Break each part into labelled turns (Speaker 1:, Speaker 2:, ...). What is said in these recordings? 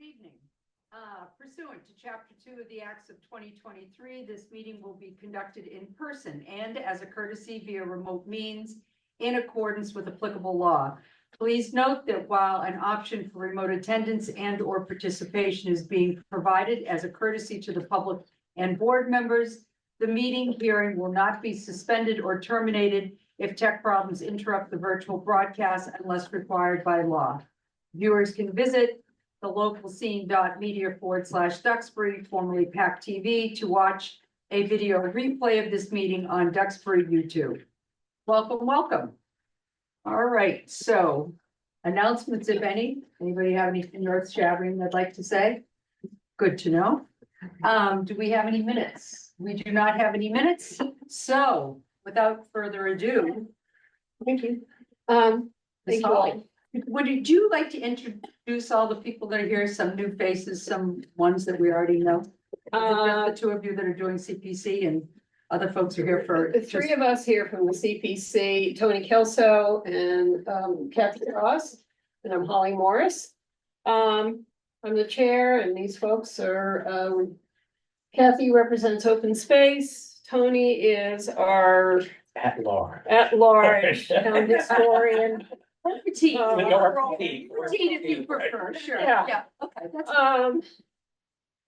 Speaker 1: evening. Pursuant to Chapter 2 of the Acts of 2023, this meeting will be conducted in person and as a courtesy via remote means in accordance with applicable law. Please note that while an option for remote attendance and/or participation is being provided as a courtesy to the public and board members, the meeting hearing will not be suspended or terminated if tech problems interrupt the virtual broadcast unless required by law. Viewers can visit the localscene.media/Duxbury, formerly PAC TV, to watch a video replay of this meeting on Duxbury YouTube. Welcome, welcome. All right, so announcements, if any. Anybody have anything earth-shattering they'd like to say? Good to know. Do we have any minutes? We do not have any minutes. So without further ado.
Speaker 2: Thank you.
Speaker 1: Ms. Holly, would you like to introduce all the people that are here, some new faces, some ones that we already know? The two of you that are doing CPC and other folks are here for.
Speaker 2: The three of us here from the CPC, Tony Kelso and Kathy Ross, and I'm Holly Morris. I'm the chair, and these folks are Kathy represents open space. Tony is our
Speaker 3: At large.
Speaker 2: town historian.
Speaker 1: Petite,
Speaker 3: Petite.
Speaker 1: if you prefer, sure.
Speaker 2: Yeah.
Speaker 1: Okay, that's.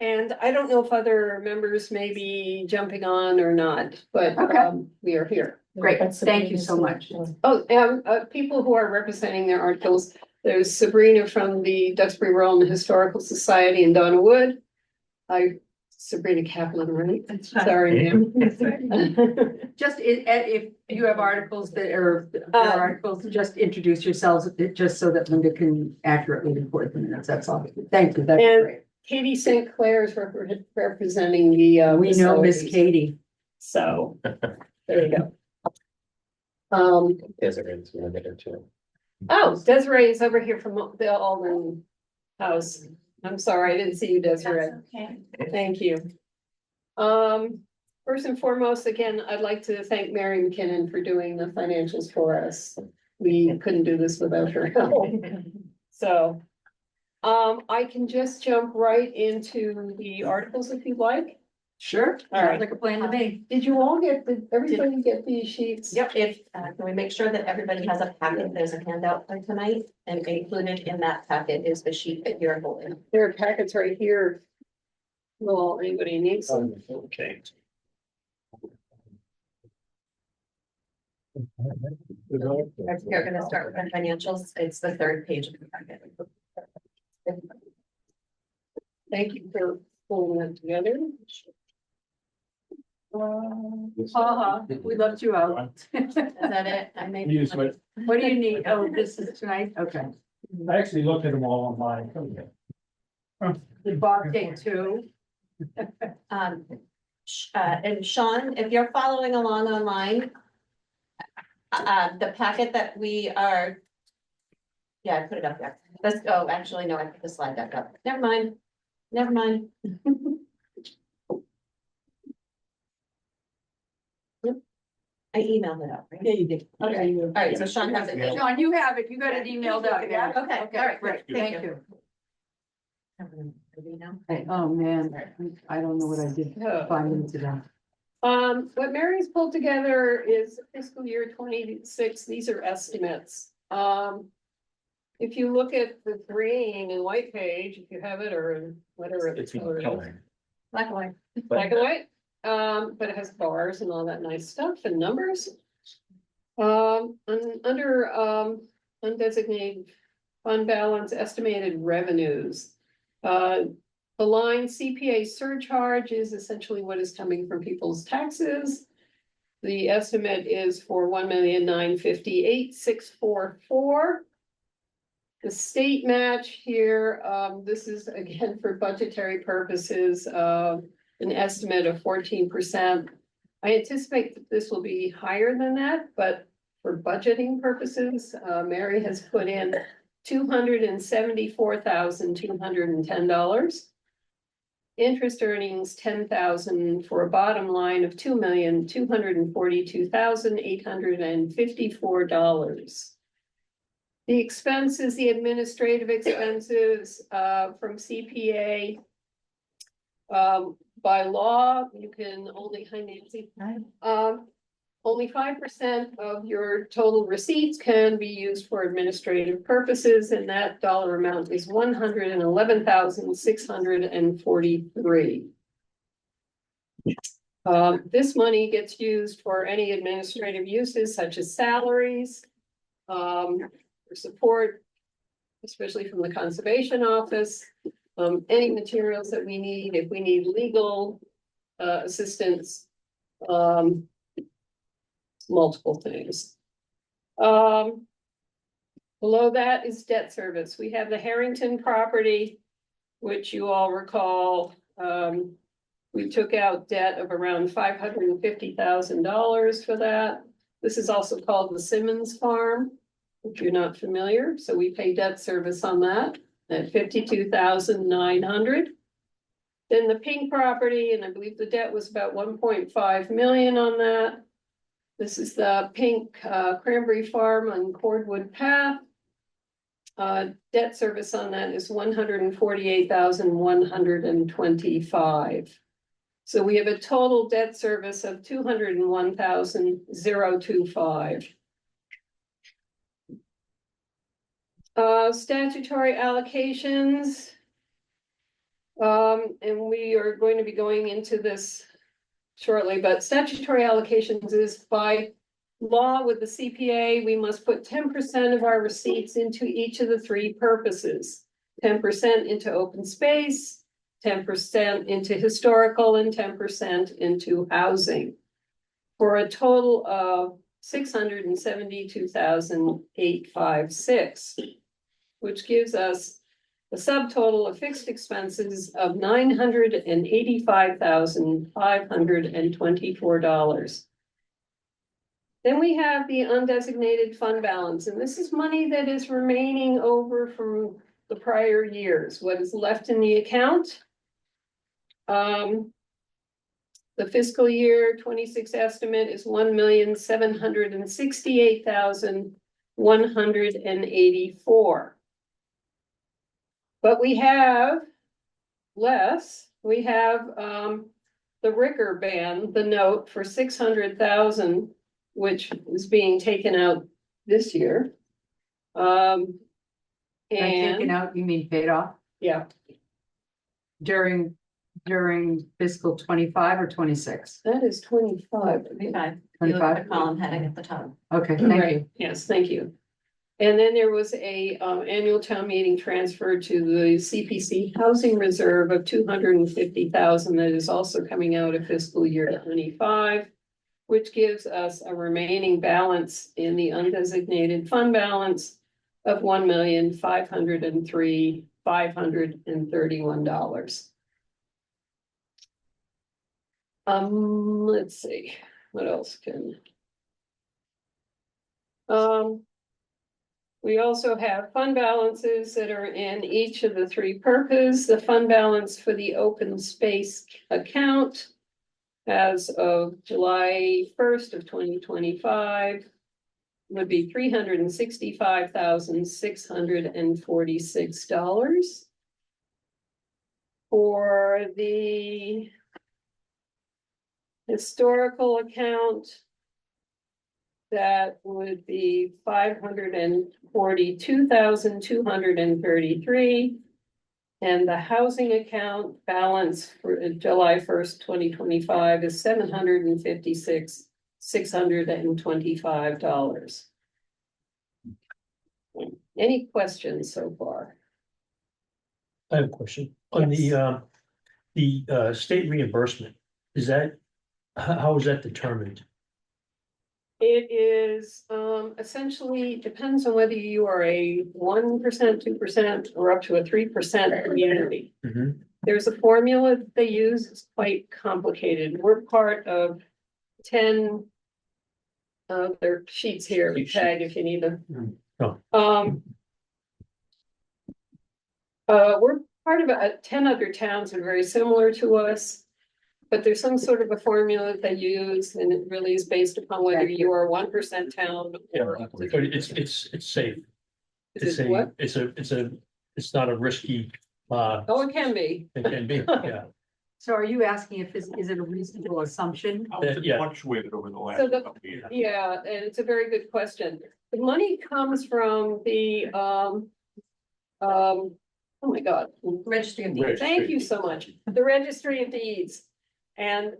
Speaker 2: And I don't know if other members may be jumping on or not, but
Speaker 1: Okay.
Speaker 2: we are here.
Speaker 1: Great, thank you so much.
Speaker 2: Oh, people who are representing their articles, there's Sabrina from the Duxbury Rural Historical Society and Donna Wood. Sabrina Kaplan, right? Sorry.
Speaker 1: Just if you have articles that are articles, just introduce yourselves, just so that Linda can accurately report the minutes. That's all. Thank you. That's
Speaker 2: And
Speaker 1: great.
Speaker 2: Katie St. Clair is representing the.
Speaker 1: We know Miss
Speaker 2: facilities.
Speaker 1: Katie.
Speaker 2: So, there you go.
Speaker 3: Desiree's gonna get her too.
Speaker 2: Oh, Desiree is over here from the Alden house. I'm sorry, I didn't see you, Desiree.
Speaker 4: Okay.
Speaker 2: Thank you. First and foremost, again, I'd like to thank Mary McKinnon for doing the financials for us. We couldn't do this without her help. So, I can just jump right into the articles if you'd like.
Speaker 1: Sure.
Speaker 2: All right.
Speaker 1: Sounds like a plan to me.
Speaker 2: Did you all get everybody get these sheets?
Speaker 4: Yep, can we make sure that everybody has a packet? There's a handout for tonight, and included in that packet is the sheet that you're holding.
Speaker 2: There are packets right here. Well, anybody needs them.
Speaker 3: Okay.
Speaker 4: You're gonna start with the financials. It's the third page of the packet.
Speaker 2: Thank you for pulling that together.
Speaker 1: We left you out.
Speaker 4: Is that it? I made.
Speaker 3: Use what,
Speaker 1: What do you need? Oh, this is tonight? Okay.
Speaker 3: I actually looked at them all online.
Speaker 1: The Bob take two.
Speaker 4: And Sean, if you're following along online, the packet that we are. Yeah, I put it up there. Let's go. Actually, no, I put the slide deck up. Never mind. Never mind. I emailed it out, right?
Speaker 1: Yeah, you did.
Speaker 4: Okay, all right, so Sean has it.
Speaker 1: Sean, you have it. You got it emailed out, yeah?
Speaker 4: Okay, all right,
Speaker 1: Great,
Speaker 4: thank
Speaker 1: thank you.
Speaker 4: you.
Speaker 1: Hey, oh, man, I don't know what I did 5 minutes ago.
Speaker 2: What Mary's pulled together is fiscal year 26. These are estimates. If you look at the green and white page, if you have it, or whatever.
Speaker 3: It's
Speaker 2: color it is.
Speaker 3: color.
Speaker 4: Black and white.
Speaker 2: Black and white, but it has bars and all that nice stuff and numbers. Under undesignated fund balance estimated revenues. The line CPA surcharge is essentially what is coming from people's taxes. The estimate is for 1,958,644. The state match here, this is again for budgetary purposes, an estimate of 14%. I anticipate that this will be higher than that, but for budgeting purposes, Mary has put in $274,210. Interest earnings, 10,000 for a bottom line of $2,242,854. The expenses, the administrative expenses, from CPA. By law, you can only, hi Nancy. Only 5% of your total receipts can be used for administrative purposes, and that dollar amount is $111,643. This money gets used for any administrative uses such as salaries, for support, especially from the conservation office, any materials that we need, if we need legal assistance, multiple things. Below that is debt service. We have the Harrington property, which you all recall, we took out debt of around $550,000 for that. This is also called the Simmons Farm, if you're not familiar. So we pay debt service on that at $52,900. Then the Pink property, and I believe the debt was about 1.5 million on that. This is the Pink Cranberry Farm on Cordwood Path. Debt service on that is $148,125. So we have a total debt service of $201,025. Statutory allocations. And we are going to be going into this shortly, but statutory allocations is by law with the CPA, we must put 10% of our receipts into each of the three purposes. 10% into open space, 10% into historical, and 10% into housing. For a total of $672,856, which gives us a subtotal of fixed expenses of $985,524. Then we have the undesignated fund balance, and this is money that is remaining over from the prior years, what is left in the account. The fiscal year 26 estimate is $1,768,184. But we have less. We have the Ricker ban, the note for 600,000, which is being taken out this year.
Speaker 1: By taken
Speaker 2: And
Speaker 1: out, you mean paid off
Speaker 2: yeah,
Speaker 1: during fiscal 25 or 26?
Speaker 2: that is 25.
Speaker 4: 25. You look at the
Speaker 1: 25?
Speaker 4: column heading at the top.
Speaker 1: Okay, thank
Speaker 2: Right,
Speaker 1: you.
Speaker 2: yes, thank you. And then there was a annual town meeting transfer to the CPC housing reserve of 250,000 that is also coming out of fiscal year 25, which gives us a remaining balance in the undesignated fund balance of $1,503,531. Let's see, what else can? We also have fund balances that are in each of the three purposes. The fund balance for the open space account as of July 1st of 2025 would be $365,646. For the historical account, that would be $542,233. And the housing account balance for July 1st, 2025 is $756,625. Any questions so far?
Speaker 3: I have a question on the state reimbursement. Is that, how is that determined?
Speaker 2: It is essentially depends on whether you are a 1%, 2%, or up to a 3% community.
Speaker 3: Mhm.
Speaker 2: There's a formula that they use, it's quite complicated. We're part of 10 their sheets here,
Speaker 3: Sheet
Speaker 2: tag if you need them.
Speaker 3: Oh.
Speaker 2: We're part of 10 other towns that are very similar to us. But there's some sort of a formula that they use, and it really is based upon whether you are a 1% town
Speaker 3: Yeah,
Speaker 2: or.
Speaker 3: but it's safe.
Speaker 2: Is it what?
Speaker 3: It's not a risky,
Speaker 2: Oh, it can be.
Speaker 3: it can be, yeah.
Speaker 1: So are you asking if this, is it a reasonable assumption?
Speaker 5: How has it
Speaker 3: Yeah.
Speaker 5: fluctuated over the last
Speaker 2: So the-
Speaker 5: couple of years?
Speaker 2: Yeah, and it's a very good question. The money comes from the, oh my God.
Speaker 4: Registry of Deeds.
Speaker 2: Thank you so much. The Registry of Deeds. And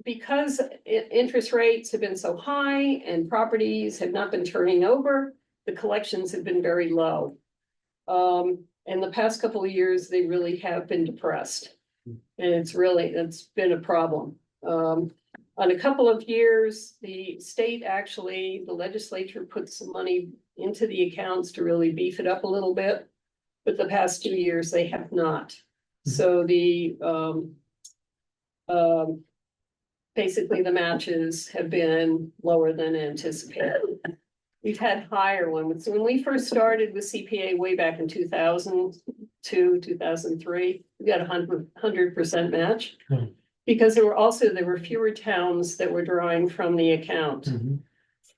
Speaker 2: because interest rates have been so high and properties have not been turning over, the collections have been very low. In the past couple of years, they really have been depressed. And it's been a problem. On a couple of years, the state actually, the legislature put some money into the accounts to really beef it up a little bit. But the past 2 years, they have not. So basically the matches have been lower than anticipated. We've had higher ones. So when we first started with CPA way back in 2002, 2003, we got 100% match.
Speaker 3: Hmm.
Speaker 2: Because there were fewer towns that were drawing from the account.
Speaker 3: Mhm.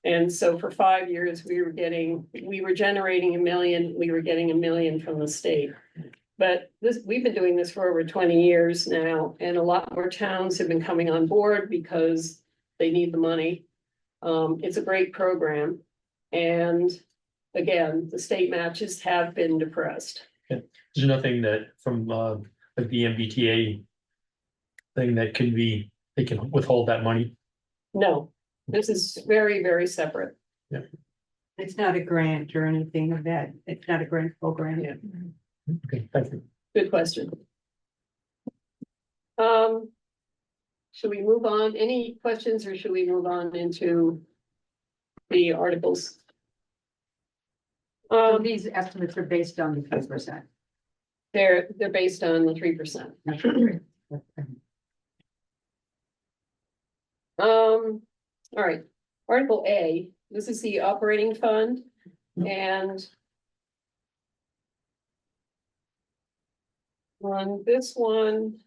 Speaker 2: And so for 5 years, we were generating 1 million, we were getting 1 million from the state. But we've been doing this for over 20 years now, and a lot more towns have been coming on board because they need the money. It's a great program. And again, the state matches have been depressed.
Speaker 3: There's nothing that from, like the MBTA thing that they can withhold that money.
Speaker 2: No, this is very, very separate.
Speaker 1: It's not a grant or anything of that. It's not a grant program.
Speaker 2: Yeah.
Speaker 3: Okay, thank you.
Speaker 2: Good question. Should we move on? Any questions, or should we move on into the articles?
Speaker 1: So these estimates are based on the 3%.
Speaker 2: They're based on the 3%. All right, Article A, this is the operating fund, and on this one.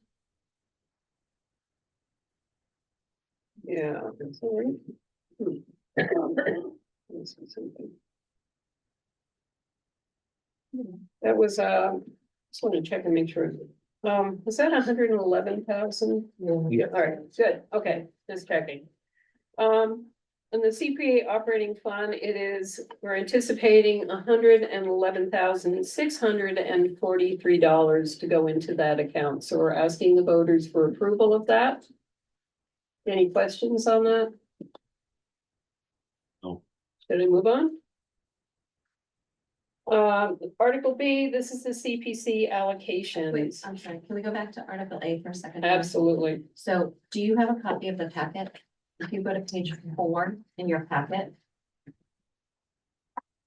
Speaker 2: Yeah, that's all right. Let's see something. That was, just want to check and make sure. Was that 111,000?
Speaker 3: Yeah.
Speaker 2: All right, good, okay, just checking. In the CPA operating fund, we're anticipating $111,643 to go into that account, so we're asking the voters for approval of that. Any questions on that?
Speaker 5: No.
Speaker 2: Should I move on? Article B, this is the CPC
Speaker 4: Wait,
Speaker 2: allocations.
Speaker 4: I'm sorry, can we go back to Article A for a second?
Speaker 2: Absolutely.
Speaker 4: So do you have a copy of the packet? If you go to page 4 in your packet,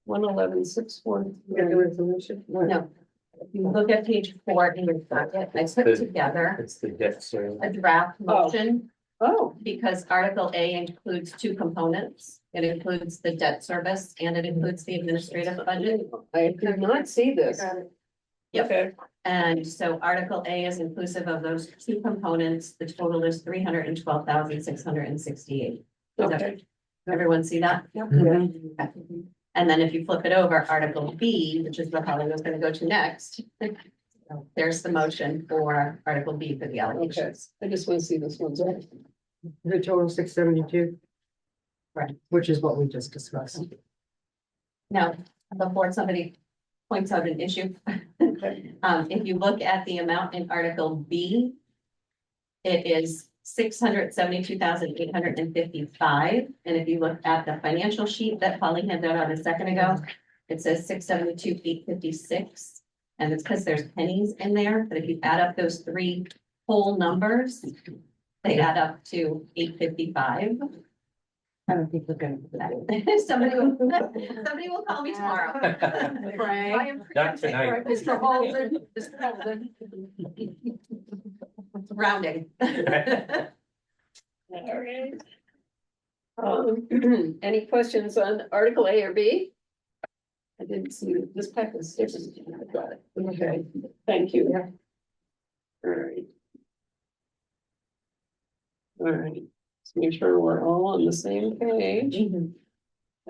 Speaker 2: 111,641.
Speaker 4: no. If you look at page 4 in your packet, I put together
Speaker 6: It's the debt service.
Speaker 4: a draft motion
Speaker 2: Oh,
Speaker 4: because Article A includes 2 components. It includes the debt service and it includes the administrative budget.
Speaker 2: I did not see this.
Speaker 4: Yep.
Speaker 2: Okay,
Speaker 4: And so Article A is inclusive of those 2 components. The total is 312,668.
Speaker 2: okay.
Speaker 4: Everyone see that?
Speaker 3: Mhm.
Speaker 4: Okay. And then if you flip it over, Article B, which is what Holly was gonna go to next. There's the motion for Article B for the
Speaker 2: Okay,
Speaker 4: allocations.
Speaker 2: I just want to see this one.
Speaker 1: The total 672.
Speaker 4: Right.
Speaker 1: Which is what we just discussed.
Speaker 4: Now, before somebody points out an issue.
Speaker 2: Okay.
Speaker 4: If you look at the amount in Article B, it is 672,855. And if you look at the financial sheet that Holly handed out a second ago, it says 672,856. And it's because there's pennies in there, but if you add up those 3 whole numbers, they add up to 855.
Speaker 1: I don't think we're gonna.
Speaker 4: Somebody will call me tomorrow.
Speaker 1: Frank.
Speaker 6: Not tonight.
Speaker 1: Mr. Holden, Mr. Holden.
Speaker 4: Rounding.
Speaker 2: All right. Any questions on Article A or B? I didn't see this pack is different. I got it. Okay, thank you. All right. All right, let's make sure we're all on the same page.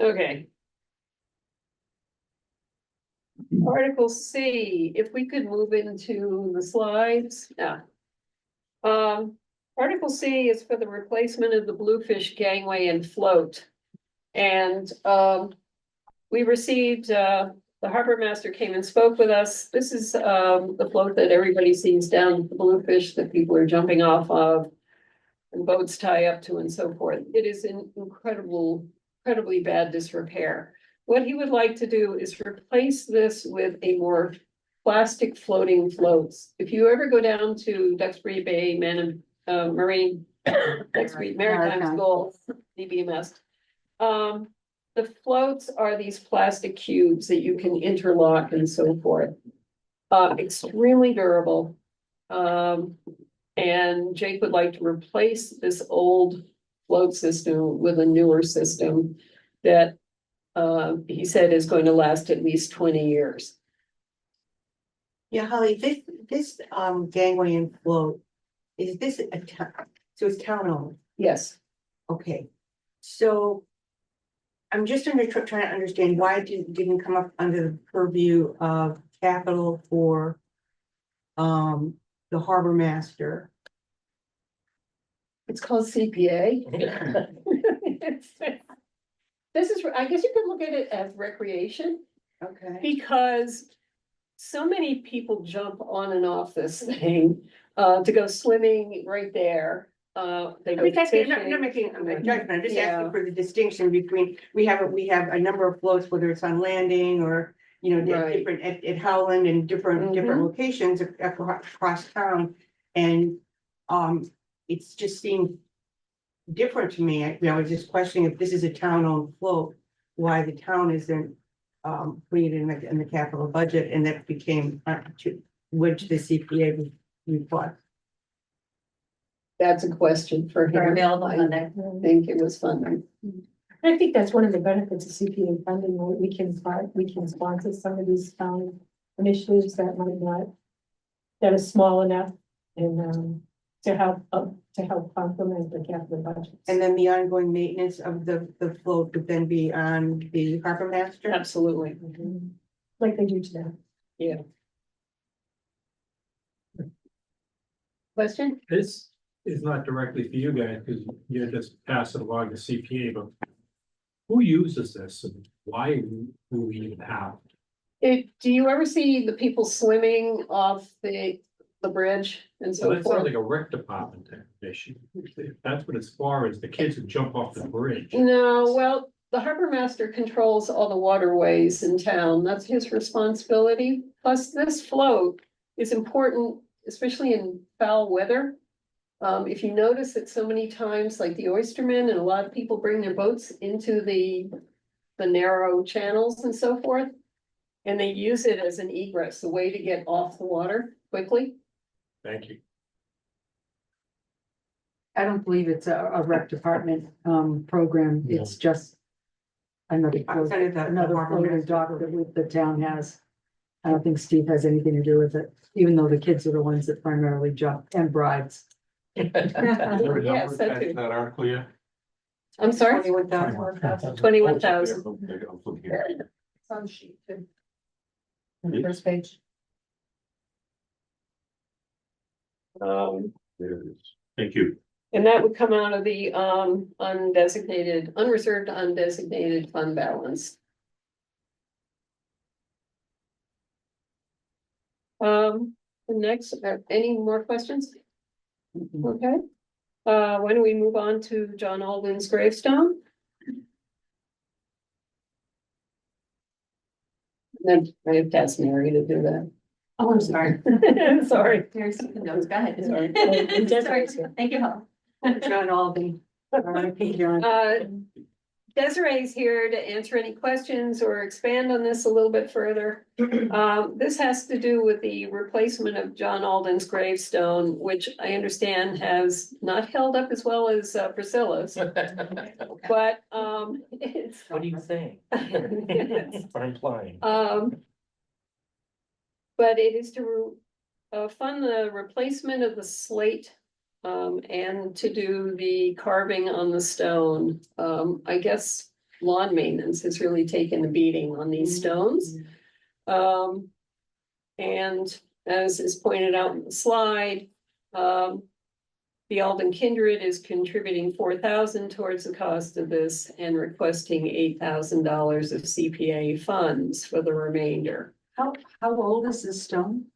Speaker 2: Okay. Article C, if we could move into the slides, yeah. Article C is for the replacement of the Bluefish gangway and float. And, we received, the harbor master came and spoke with us. This is, the float that everybody sees down at the Bluefish that people are jumping off of. And boats tie up to and so forth. It is in incredibly bad disrepair. What he would like to do is replace this with a more plastic floating floats. If you ever go down to Duxbury Bay Marine, Duxbury Maritime School, DBMS. The floats are these plastic cubes that you can interlock and so forth. Extremely durable. And Jake would like to replace this old float system with a newer system that he said is going to last at least 20 years.
Speaker 5: Yeah, Holly, this gangway and float, is this a town, so it's town owned,
Speaker 2: Yes,
Speaker 5: okay. So I'm just trying to understand why it didn't come up under the purview of capital for the harbor master.
Speaker 2: it's called CPA. This is, I guess you could look at it as recreation
Speaker 5: Okay.
Speaker 2: because so many people jump on and off this thing to go swimming right there. They go
Speaker 5: I'm not
Speaker 2: fishing.
Speaker 5: making a judgment, I'm just
Speaker 2: Yeah.
Speaker 5: asking for the distinction between, we have a number of floats, whether it's on landing or, you know,
Speaker 2: Right.
Speaker 5: different at Howland and different locations across town. And it's just seemed different to me. I was just questioning if this is a town-owned float, why the town isn't putting it in the capital budget, and that became which the CPA report.
Speaker 2: That's a question for
Speaker 4: For
Speaker 2: him.
Speaker 4: available
Speaker 2: I
Speaker 4: funding.
Speaker 2: think it was funding.
Speaker 6: I think that's one of the benefits of CPA funding, where we can sponsor some of these initiatives that might not, that are small enough and to help complement the capital budget.
Speaker 5: And then the ongoing maintenance of the float would then be on the harbor master.
Speaker 2: Absolutely.
Speaker 6: Like they do today.
Speaker 2: Question?
Speaker 7: This is not directly for you guys, because you're just passing along the CPA, but who uses this and why do we even have?
Speaker 2: Do you ever see the people swimming off the bridge and
Speaker 7: So
Speaker 2: so
Speaker 7: that sounds
Speaker 2: forth?
Speaker 7: like a rec department issue. If that's what it's for, is the kids who jump off the bridge.
Speaker 2: No, well, the harbor master controls all the waterways in town. That's his responsibility. Plus, this float is important, especially in foul weather. If you notice that so many times, like the oystermen and a lot of people bring their boats into the narrow channels and so forth. And they use it as an egress, a way to get off the water quickly.
Speaker 7: Thank you.
Speaker 1: I don't believe it's a rec department program. It's just another float,
Speaker 5: Outside of the
Speaker 1: another
Speaker 5: harbor
Speaker 1: floating
Speaker 5: master.
Speaker 1: dock that the town has. I don't think Steve has anything to do with it, even though the kids are the ones that primarily jump, and brides.
Speaker 2: Yes, that too.
Speaker 8: That aren't clear.
Speaker 2: I'm sorry,
Speaker 5: 21,000.
Speaker 2: 21,000.
Speaker 6: Some sheet too. On the first page.
Speaker 2: Um,
Speaker 8: There it is. Thank you.
Speaker 2: and that would come out of the unreserved undesignated fund balance. The next, any more questions? Okay. Why don't we move on to John Alden's gravestone? Then I have to ask Mary to do that.
Speaker 4: Oh, I'm sorry.
Speaker 2: Sorry.
Speaker 4: Here's the notes, go ahead.
Speaker 2: Sorry.
Speaker 4: Sorry, thank you, Helen.
Speaker 1: John Alden, R.I.P. John.
Speaker 2: Desiree's here to answer any questions or expand on this a little bit further. This has to do with the replacement of John Alden's gravestone, which I understand has not held up as well as Priscilla's. But it's.
Speaker 3: What are you saying?
Speaker 2: It's,
Speaker 3: What I'm implying.
Speaker 2: but it is to fund the replacement of the slate. And to do the carving on the stone. I guess lawn maintenance has really taken a beating on these stones. And as is pointed out in the slide, the Alden Kindred is contributing $4,000 towards the cost of this and requesting $8,000 of CPA funds for the remainder.
Speaker 1: How old is this stone?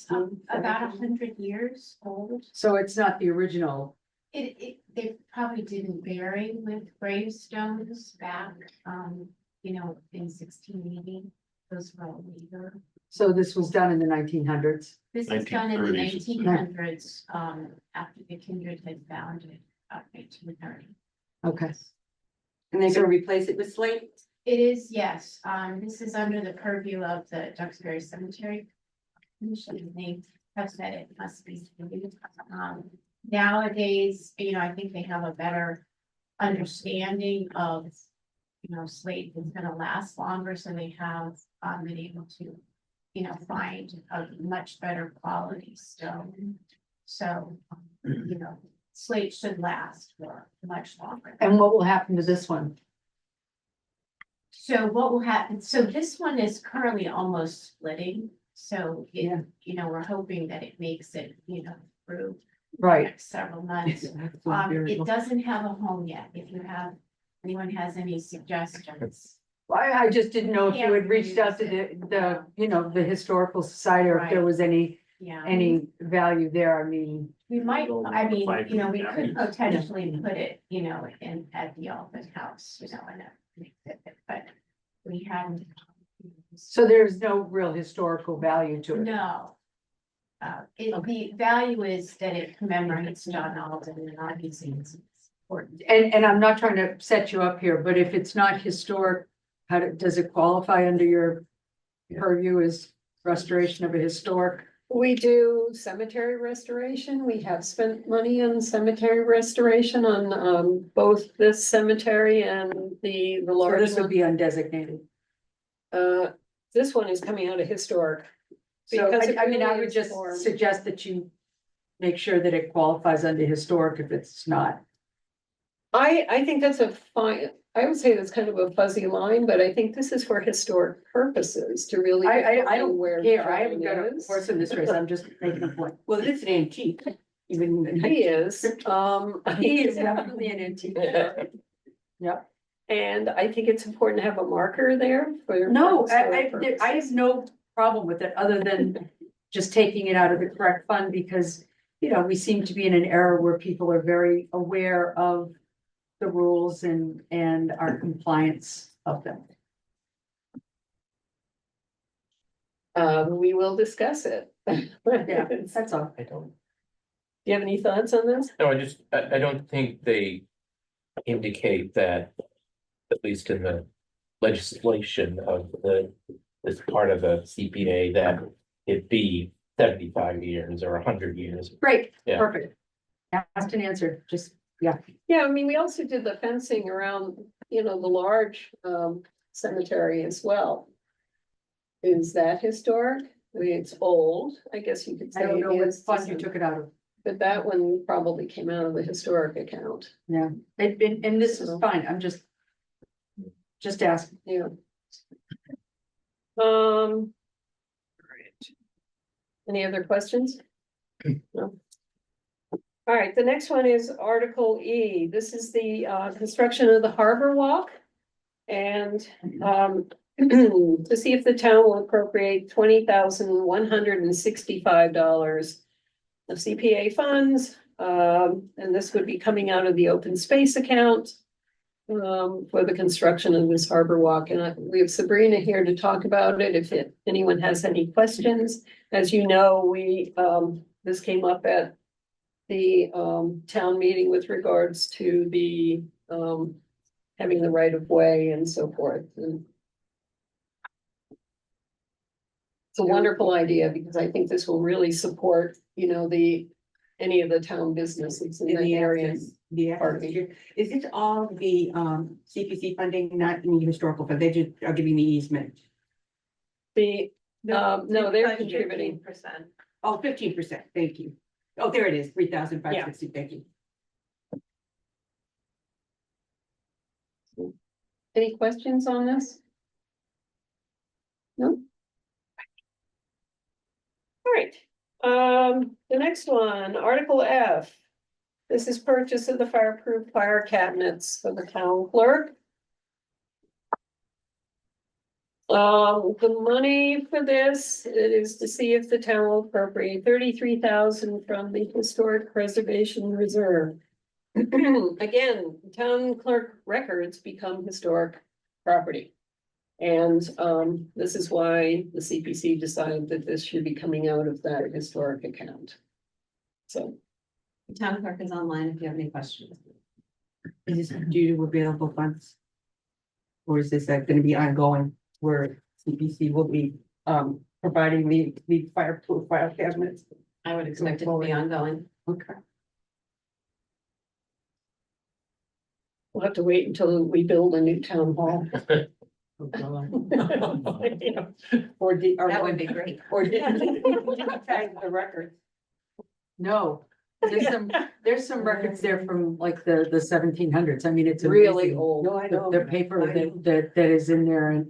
Speaker 8: About 100 years old.
Speaker 1: So it's not the original.
Speaker 8: They probably didn't bury with gravestones back, in 1680. Those were all legal.
Speaker 1: So this was done in the 1900s.
Speaker 8: This is done in the
Speaker 9: 1930s.
Speaker 8: 1900s, after the kindred had founded, 1930.
Speaker 1: Okay.
Speaker 5: And they're gonna replace it with slate?
Speaker 8: It is, yes, this is under the purview of the Duxbury Cemetery Commission. They have said it must be. Nowadays, I think they have a better understanding of, slate is gonna last longer, so they have been able to, find a much better quality stone. So, slate should last for much longer.
Speaker 1: And what will happen to this one?
Speaker 8: So what will happen, so this one is currently almost splitting, so
Speaker 1: Yeah.
Speaker 8: we're hoping that it makes it, through the
Speaker 1: Right.
Speaker 8: next several months. It doesn't have a home yet, if anyone has any suggestions.
Speaker 1: Well, I just didn't know if you had reached out to the historical society, or if there was any value there. I mean,
Speaker 8: We might, we
Speaker 7: Yeah.
Speaker 8: could potentially put it, at the Alton House, in a exhibit, but we haven't.
Speaker 1: so there's no real historical value to it.
Speaker 8: No. The value is that it commemorates John Alden, and obviously it's important.
Speaker 1: And I'm not trying to set you up here, but if it's not historic, does it qualify under your purview as restoration of a historic?
Speaker 2: We do cemetery restoration. We have spent money on cemetery restoration on both this cemetery and the
Speaker 1: So
Speaker 2: large
Speaker 1: this would
Speaker 2: one.
Speaker 1: be undesignated.
Speaker 2: This one is coming out of historic.
Speaker 1: So
Speaker 2: Because it
Speaker 1: I mean, I
Speaker 2: really
Speaker 1: would
Speaker 2: is
Speaker 1: just
Speaker 2: for-
Speaker 1: suggest that you make sure that it qualifies under historic if it's not.
Speaker 2: I think that's a fine, I would say that's kind of a fuzzy line, but I think this is for historic purposes to really.
Speaker 1: I
Speaker 2: define
Speaker 1: don't
Speaker 2: where
Speaker 1: care. I haven't
Speaker 2: John
Speaker 1: got a
Speaker 2: is.
Speaker 1: horse in this race. I'm just making a point.
Speaker 5: Well, it's an antique, even.
Speaker 2: He is,
Speaker 1: He is definitely an antique. Yep.
Speaker 2: and I think it's important to have a marker there for.
Speaker 1: No,
Speaker 2: for
Speaker 1: I
Speaker 2: historic
Speaker 1: have no problem with it, other than just taking it out of the correct fund, because, we seem to be in an era where people are very aware of the rules and our compliance of them.
Speaker 2: We will discuss it.
Speaker 1: Yeah,
Speaker 2: Do
Speaker 1: that's all.
Speaker 9: I don't,
Speaker 2: you have any thoughts on this?
Speaker 9: no, I don't think they indicate that, at least in the legislation of this part of the CPA, that it be 75 years or 100 years.
Speaker 1: Great,
Speaker 9: Yeah.
Speaker 1: perfect. Asked and answered, just,
Speaker 2: Yeah, I mean, we also did the fencing around, the large cemetery as well. Is that historic? I mean, it's old, I guess you could say.
Speaker 1: I don't know what
Speaker 2: is to
Speaker 1: fund you
Speaker 2: some-
Speaker 1: took it out of.
Speaker 2: But that one probably came out of the historic account,
Speaker 1: Yeah, and this is fine, I'm just asking.
Speaker 2: yeah. Um. Any other questions? No. All right, the next one is Article E. This is the construction of the Harbor Walk. And to see if the town will appropriate $20,165 of CPA funds. And this would be coming out of the open space account for the construction of this Harbor Walk. And we have Sabrina here to talk about it if anyone has any questions. As you know, this came up at the town meeting with regards to the having the right of way and so forth. And it's a wonderful idea because I think this will really support, any of the town businesses in the area. Pardon me.
Speaker 5: Is it all the CPC funding, not in the historical fund? They just are giving the easement.
Speaker 2: No, they're contributing.
Speaker 4: 15%.
Speaker 5: Oh, 15%, thank you. Oh, there it is, 3,560, thank you.
Speaker 2: Any questions on this? No? The next one, Article F. This is purchase of the fireproof fire cabinets for the town clerk. The money for this, it is to see if the town will appropriate 33,000 from the Historic Preservation Reserve. Again, town clerk records become historic property. And this is why the CPC decided that this should be coming out of that historic account. So,
Speaker 4: The town clerk is online if you have any questions.
Speaker 5: Is this due to available funds? Or is this gonna be ongoing where CPC will be providing the fireproof file cabinets?
Speaker 4: I would expect it to be ongoing.
Speaker 5: Okay.
Speaker 2: we'll have to wait until we build a new town hall.
Speaker 5: Oh, God.
Speaker 4: That would be great.
Speaker 5: Or digitize the records.
Speaker 1: No, there's some records there from like the 1700s. I mean, it's
Speaker 2: Really
Speaker 1: amazing.
Speaker 2: old.
Speaker 5: No, I
Speaker 1: The,
Speaker 5: know.
Speaker 1: the paper that is in there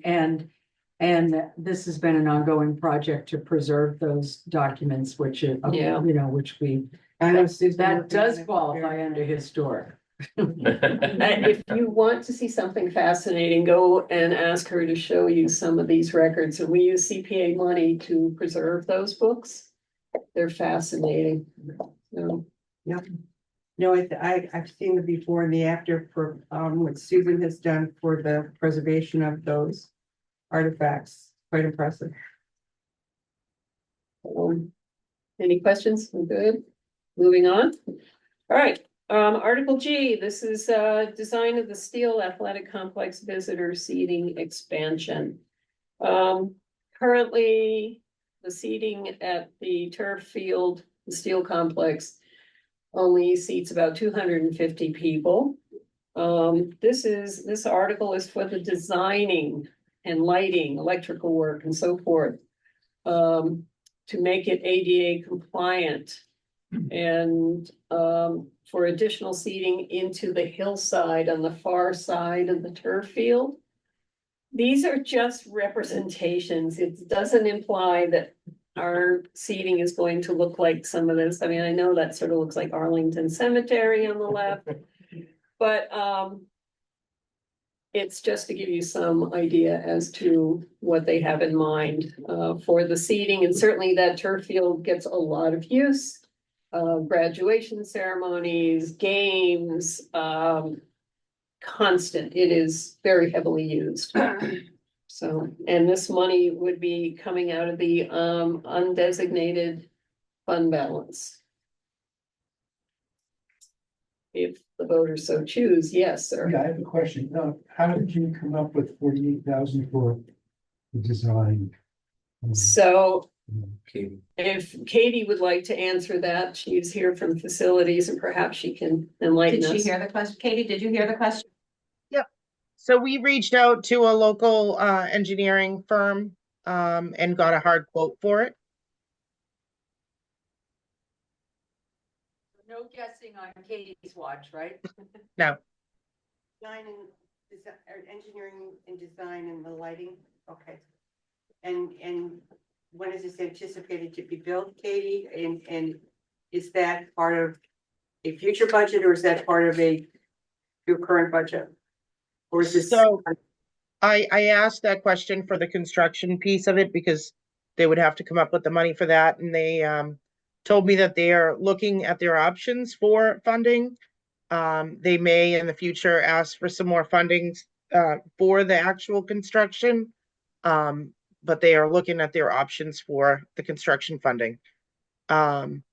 Speaker 1: and this has been an ongoing project to preserve those documents, which,
Speaker 2: Yeah.
Speaker 1: which we,
Speaker 5: I know Sue's been
Speaker 1: that
Speaker 5: working on
Speaker 1: does
Speaker 5: it.
Speaker 1: qualify under historic.
Speaker 2: If you want to see something fascinating, go and ask her to show you some of these records. And we use CPA money to preserve those books. They're fascinating. So,
Speaker 5: No, I've seen the before and the after for what Susan has done for the preservation of those artifacts. Quite impressive.
Speaker 2: any questions? We're good? Moving on. All right, Article G, this is design of the steel athletic complex visitor seating expansion. Currently, the seating at the turf field, the steel complex, only seats about 250 people. This article is for the designing and lighting, electrical work and so forth. To make it ADA compliant. And for additional seating into the hillside on the far side of the turf field. These are just representations. It doesn't imply that our seating is going to look like some of this. I mean, I know that sort of looks like Arlington Cemetery on the left. But it's just to give you some idea as to what they have in mind for the seating. And certainly that turf field gets a lot of use. Graduation ceremonies, games, constant. It is very heavily used. So, and this money would be coming out of the undesignated fund balance. If the voters so choose, yes, sir.
Speaker 10: Yeah, I have a question. How did you come up with 48,000 for the design?
Speaker 2: So
Speaker 9: Okay.
Speaker 2: if Katie would like to answer that, she's here from facilities and perhaps she can enlighten
Speaker 4: Did she
Speaker 2: us.
Speaker 4: hear the question? Katie, did you hear the question?
Speaker 11: So we reached out to a local engineering firm and got a hard quote for it.
Speaker 1: No guessing on Katie's watch, right?
Speaker 11: No,
Speaker 5: Design and engineering and design and the lighting, okay. And when is this anticipated to be built, Katie? And is that part of a future budget or is that part of your current budget? Or is this?
Speaker 11: So I asked that question for the construction piece of it because they would have to come up with the money for that. And they told me that they are looking at their options for funding. They may in the future ask for some more funding for the actual construction. But they are looking at their options for the construction funding. And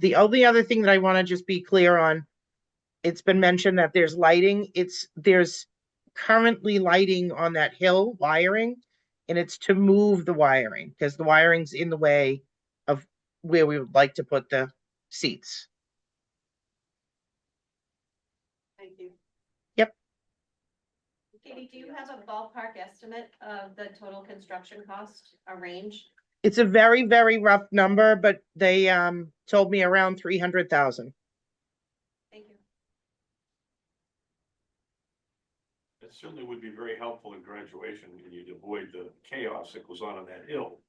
Speaker 11: the only other thing that I want to just be clear on, it's been mentioned that there's lighting. There's currently lighting on that hill wiring, and it's to move the wiring because the wiring's in the way of where we would like to put the seats.
Speaker 5: Thank you.
Speaker 4: Katie, do you have a ballpark estimate of the total construction cost, a range?
Speaker 11: It's a very, very rough number, but they told me around 300,000.
Speaker 4: Thank you.
Speaker 12: It certainly would be very helpful in graduation, and you'd avoid the chaos that goes on that hill.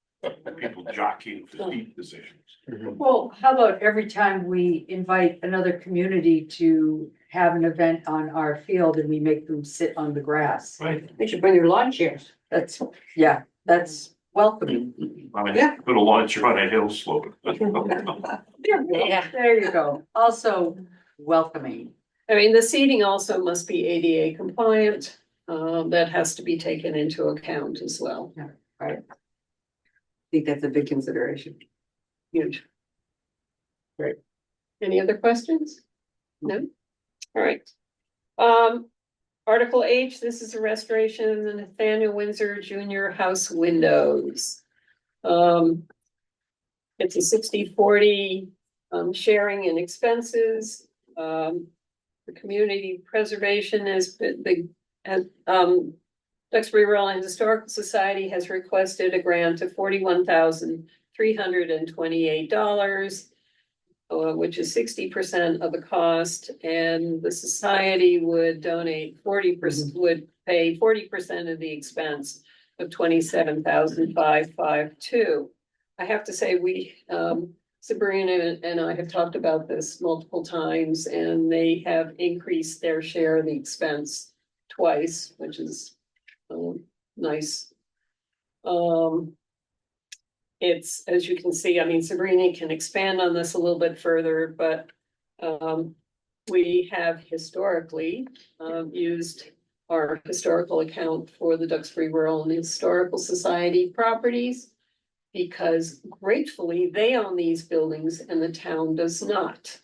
Speaker 12: people jockeying for seat positions.
Speaker 1: Well, how about every time we invite another community to have an event on our field and we make them sit on the grass?
Speaker 7: Right.
Speaker 5: They should bring their lawn chairs.
Speaker 1: That's, yeah, that's welcoming.
Speaker 12: I mean,
Speaker 5: Yeah.
Speaker 12: put a launcher on a hill slope.
Speaker 1: Yeah, there you go. Also welcoming.
Speaker 2: I mean, the seating also must be ADA compliant. That has to be taken into account as well.
Speaker 1: I think that's a big consideration.
Speaker 2: Huge. Great. Any other questions? No? All right. Article H, this is a restoration of the Nathaniel Windsor Junior House windows. It's a 60-40 sharing in expenses. The community preservation has been, Duxbury Rural and Historical Society has requested a grant of $41,328, which is 60% of the cost, and the society would donate 40%, would pay 40% of the expense of $27,552. I have to say, Sabrina and I have talked about this multiple times, and they have increased their share of the expense twice, which is nice. It's, as you can see, I mean, Sabrina can expand on this a little bit further, but we have historically used our historical account for the Duxbury Rural and Historical Society properties, because gratefully they own these buildings and the town does not.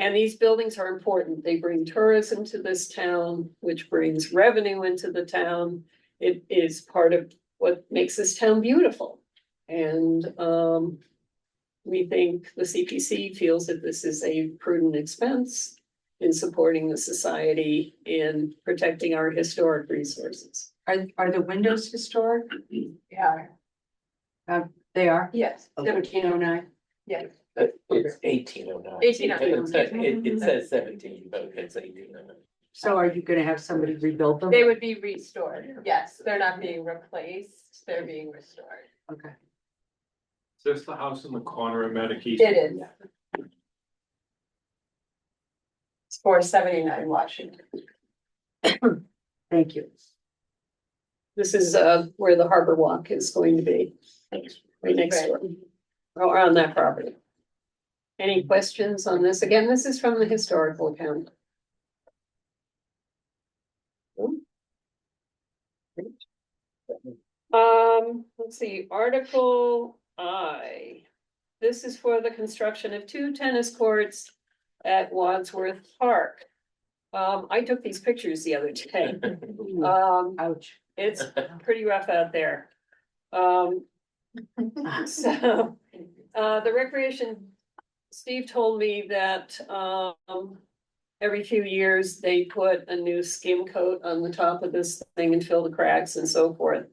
Speaker 2: And these buildings are important. They bring tourism to this town, which brings revenue into the town. It is part of what makes this town beautiful. And we think the CPC feels that this is a prudent expense in supporting the society in protecting our historic resources.
Speaker 1: Are the windows historic?
Speaker 8: Yeah.
Speaker 1: They are?
Speaker 8: Yes.
Speaker 1: 1709.
Speaker 8: Yes.
Speaker 9: It's 1809.
Speaker 8: 1809.
Speaker 9: It says 17, but it's 1809.
Speaker 1: So are you gonna have somebody rebuild them?
Speaker 4: They would be restored. Yes, they're not being replaced, they're being restored.
Speaker 1: Okay.
Speaker 7: Is this the house in the corner of Medikey?
Speaker 4: It is. It's 479 Washington.
Speaker 1: Thank you.
Speaker 2: This is where the Harbor Walk is going to be, right next door, or on that property. Any questions on this? Again, this is from the historical account. Let's see, Article I. This is for the construction of 2 tennis courts at Wadsworth Park. I took these pictures the other day.
Speaker 1: Ouch.
Speaker 2: It's pretty rough out there. So, the recreation, Steve told me that, every few years they put a new skim coat on the top of this thing and fill the cracks and so forth.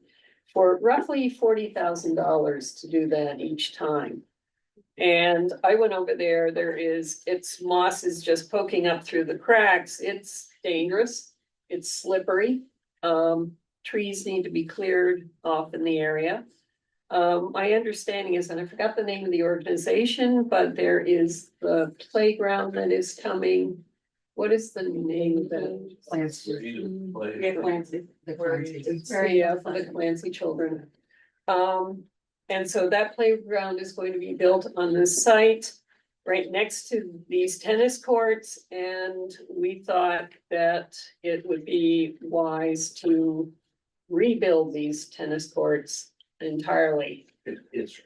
Speaker 2: For roughly $40,000 to do that each time. And I went over there, it's moss is just poking up through the cracks. It's dangerous. It's slippery. Trees need to be cleared off in the area. My understanding is, and I forgot the name of the organization, but there is the playground that is coming. What is the name of that?
Speaker 1: Clancy.
Speaker 9: Yeah,
Speaker 1: Clancy. The Clancy.
Speaker 2: Yeah, for the Clancy children. And so that playground is going to be built on this site right next to these tennis courts. And we thought that it would be wise to rebuild these tennis courts entirely.
Speaker 13: It's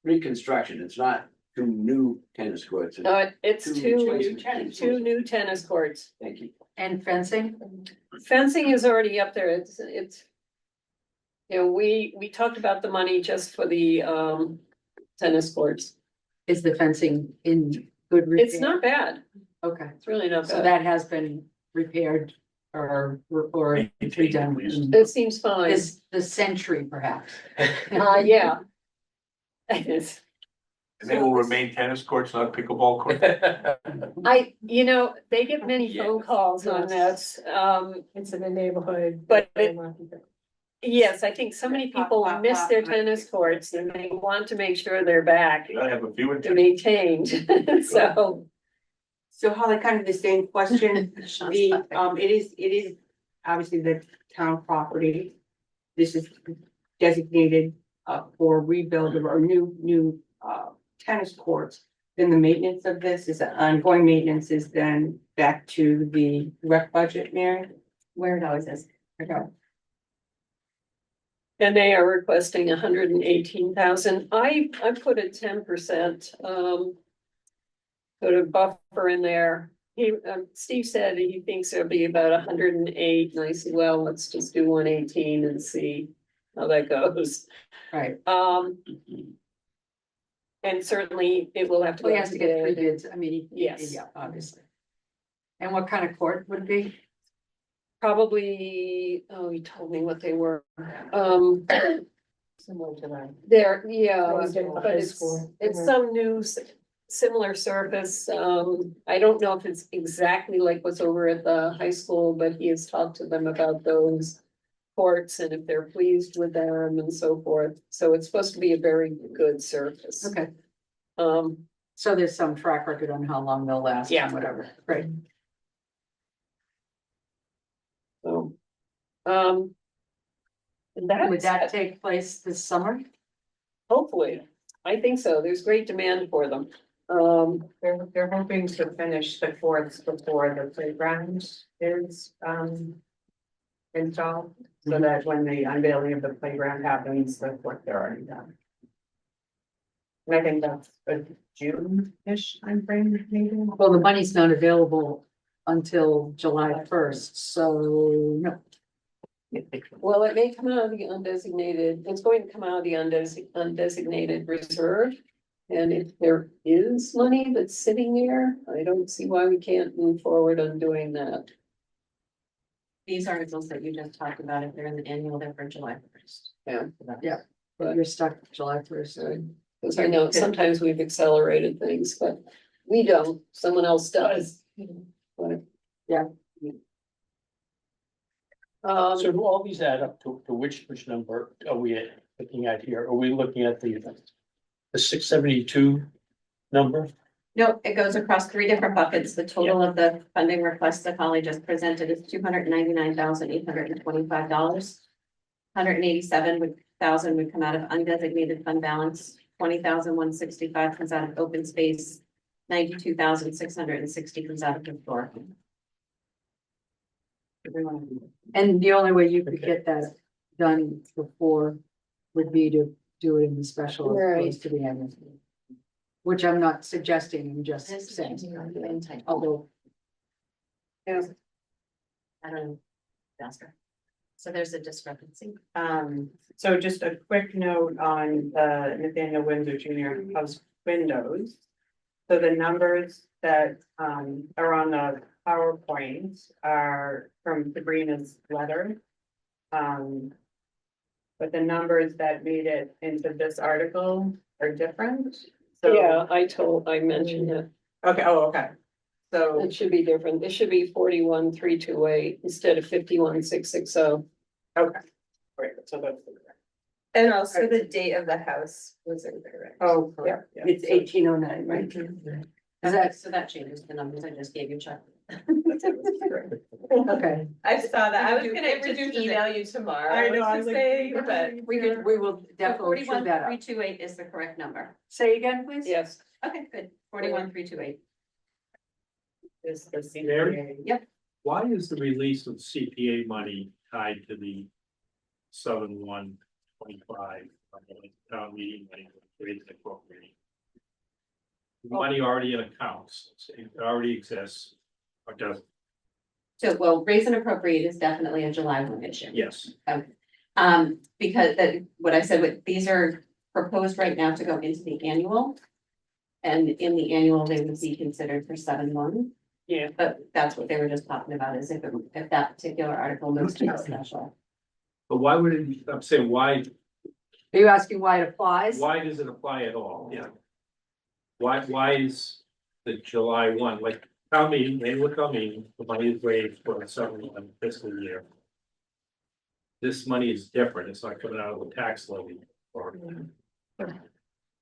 Speaker 13: reconstruction, it's not 2 new tennis courts.
Speaker 2: It's
Speaker 13: Two
Speaker 2: two new tennis courts.
Speaker 13: Thank you.
Speaker 1: And fencing?
Speaker 2: Fencing is already up there. It's. You know, we talked about the money just for the tennis courts.
Speaker 1: Is the fencing in good repair?
Speaker 2: It's not bad.
Speaker 1: Okay,
Speaker 2: It's really not
Speaker 1: so
Speaker 2: bad.
Speaker 1: that has been repaired or redone.
Speaker 2: It seems fine.
Speaker 1: Is the century perhaps?
Speaker 2: Yeah. It is.
Speaker 12: And they will remain tennis courts, not pickleball courts.
Speaker 2: They get many phone calls on this.
Speaker 6: It's in the neighborhood.
Speaker 2: But Yes, I think so many people miss their tennis courts and they want to make sure they're back,
Speaker 12: I have a few.
Speaker 2: they're maintained, so.
Speaker 5: So Holly, kind of the same question, it is obviously the town property. This is designated for rebuild or new tennis courts. Then the maintenance of this is ongoing maintenance is then back to the rec budget, Mary?
Speaker 4: Where it always is.
Speaker 5: Okay.
Speaker 2: And they are requesting 118,000. I put a 10%, put a buffer in there. Steve said he thinks there'll be about 108, and I said, well, let's just do 118 and see how that goes.
Speaker 1: Right.
Speaker 2: And certainly it will have to.
Speaker 1: Well,
Speaker 2: go
Speaker 1: he has to get 3
Speaker 2: bid.
Speaker 1: bids. I mean,
Speaker 2: Yes.
Speaker 1: yeah, obviously. And what kind of court would it be?
Speaker 2: Probably, oh, he told me what they were.
Speaker 4: Similar to that.
Speaker 2: There, yeah,
Speaker 6: That was in the
Speaker 2: but
Speaker 6: high
Speaker 2: it's,
Speaker 6: school.
Speaker 2: it's
Speaker 6: Mhm.
Speaker 2: some new similar surface. I don't know if it's exactly like what's over at the high school, but he has talked to them about those courts and if they're pleased with them and so forth. So it's supposed to be a very good surface.
Speaker 1: Okay,
Speaker 2: Um,
Speaker 1: so there's some track record on how long they'll last
Speaker 2: Yeah.
Speaker 1: and whatever. Great.
Speaker 2: so, and
Speaker 1: Would that
Speaker 2: that's,
Speaker 1: take place this summer?
Speaker 2: hopefully, I think so. There's great demand for them.
Speaker 14: They're hoping to finish the courts before the playground is, installed. So that when the unveiling of the playground happens, the courts are already done. And I think that's a June-ish timeframe, maybe.
Speaker 1: Well, the money's not available until July 1st, so no.
Speaker 2: Well, it may come out of the undesignated, it's going to come out of the undesignated reserve. And if there is money that's sitting there, I don't see why we can't move forward on doing that.
Speaker 4: These articles that you just talked about, if they're in the annual, they're for July 1st.
Speaker 1: But you're stuck July 1st.
Speaker 2: Because I know sometimes we've accelerated things, but we don't, someone else does. But,
Speaker 1: Yeah.
Speaker 3: So do all these add up to which number are we looking at here? Are we looking at the 672 number?
Speaker 4: No, it goes across 3 different buckets. The total of the funding request that Holly just presented is $299,825. $187,000 would come out of undesignated fund balance, $20,165 comes out of open space, $92,660 comes out of historical.
Speaker 1: And the only way you could get that done before would be to do it in the special as opposed to the annual. Which I'm not suggesting, I'm just saying, although.
Speaker 4: I don't know. Faster. So there's a discrepancy.
Speaker 14: So just a quick note on the Nathaniel Windsor Junior House windows. So the numbers that are on the PowerPoint are from Sabrina's letter. But the numbers that made it into this article are different. So
Speaker 2: yeah, I mentioned it.
Speaker 14: Okay, oh, okay. So
Speaker 2: It should be different. It should be 41,328 instead of 51,660.
Speaker 14: okay. Great, so that's.
Speaker 11: And also the date of the house was incorrect.
Speaker 14: Oh, yeah.
Speaker 5: It's 1809, right?
Speaker 4: So that changes the numbers I just gave you, Chuck.
Speaker 1: Okay,
Speaker 11: I saw that. I was
Speaker 4: It
Speaker 11: gonna
Speaker 4: reduces
Speaker 11: just
Speaker 4: it.
Speaker 11: email you tomorrow.
Speaker 14: I know, I
Speaker 11: to
Speaker 14: was like,
Speaker 11: say, but
Speaker 1: we will definitely shoot that up.
Speaker 4: 41,328 is the correct number.
Speaker 1: Say again, please?
Speaker 2: Yes.
Speaker 4: Okay, good. 41,328.
Speaker 14: is the
Speaker 7: Mary?
Speaker 14: CPA.
Speaker 7: Why is the release of CPA money tied to the 7/1/25 town meeting money raised and appropriated? Money already in accounts, it already exists, or doesn't?
Speaker 4: So, well, raise and appropriate is definitely a July 1 issue.
Speaker 7: Yes.
Speaker 4: Because what I said, these are proposed right now to go into the annual. And in the annual, they would be considered for 7/1.
Speaker 2: Yeah.
Speaker 4: But that's what they were just talking about, is if that particular article moves to a special.
Speaker 7: But why would it, I'm saying, why
Speaker 1: Are you asking why it applies?
Speaker 7: does it apply at all? Yeah. Why is the July 1, like, tell me, the money is raised for a 7/1 fiscal year. this money is different, it's not coming out of the tax levy, or,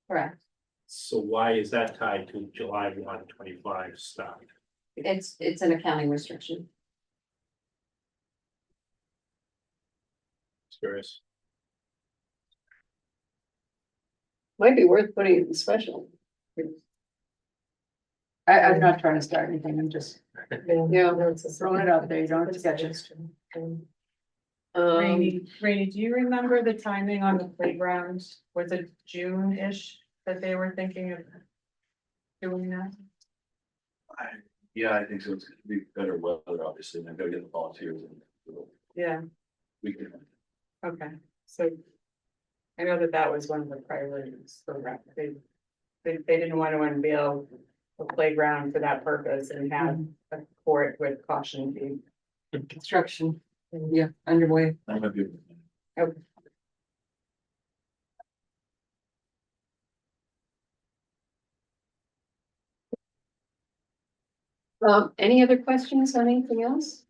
Speaker 1: Correct.
Speaker 7: so why is that tied to July 1, 25 stuff?
Speaker 4: It's an accounting restriction.
Speaker 7: Curious.
Speaker 2: Might be worth putting it in special.
Speaker 1: I'm not trying to start anything, I'm just
Speaker 2: Yeah.
Speaker 1: throwing it out there, you don't have to catch it.
Speaker 14: Rainey, do you remember the timing on the playground? Was it June-ish that they were thinking of doing that?
Speaker 13: Yeah, I think so. It's gonna be better weather, obviously, and I've got to get the volunteers in.
Speaker 14: Yeah,
Speaker 13: We can.
Speaker 14: okay, so. I know that was one of the priorities for rec. They didn't want to unveil a playground for that purpose and have a court with caution tape.
Speaker 1: Construction, yeah, underway.
Speaker 13: I'm gonna be.
Speaker 2: Any other questions on anything else?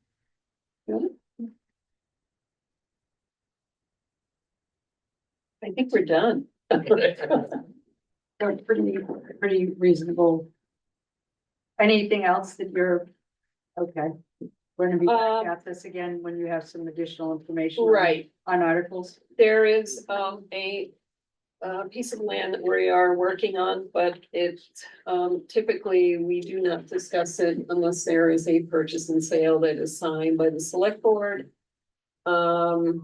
Speaker 2: No? I think we're done.
Speaker 1: They're pretty reasonable. Anything else that you're, okay, we're gonna be back at this again when you have some additional information.
Speaker 2: Right.
Speaker 1: On articles.
Speaker 2: There is a piece of land that we are working on, but it's typically we do not discuss it unless there is a purchase and sale that is signed by the select board. We're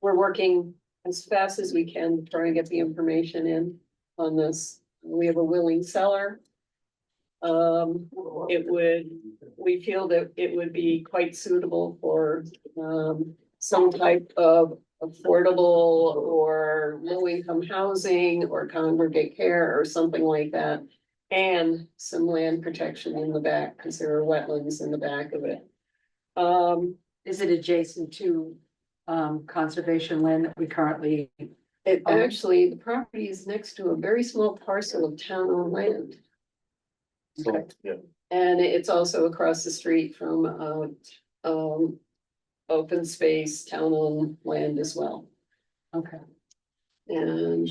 Speaker 2: working as fast as we can to try and get the information in on this. We have a willing seller. We feel that it would be quite suitable for some type of affordable or low income housing or congregate care or something like that. And some land protection in the back, because there are wetlands in the back of it.
Speaker 1: Is it adjacent to conservation land that we currently?
Speaker 2: Actually, the property is next to a very small parcel of town-owned land.
Speaker 13: So, yeah.
Speaker 2: And it's also across the street from open space, town-owned land as well.
Speaker 1: Okay.
Speaker 2: And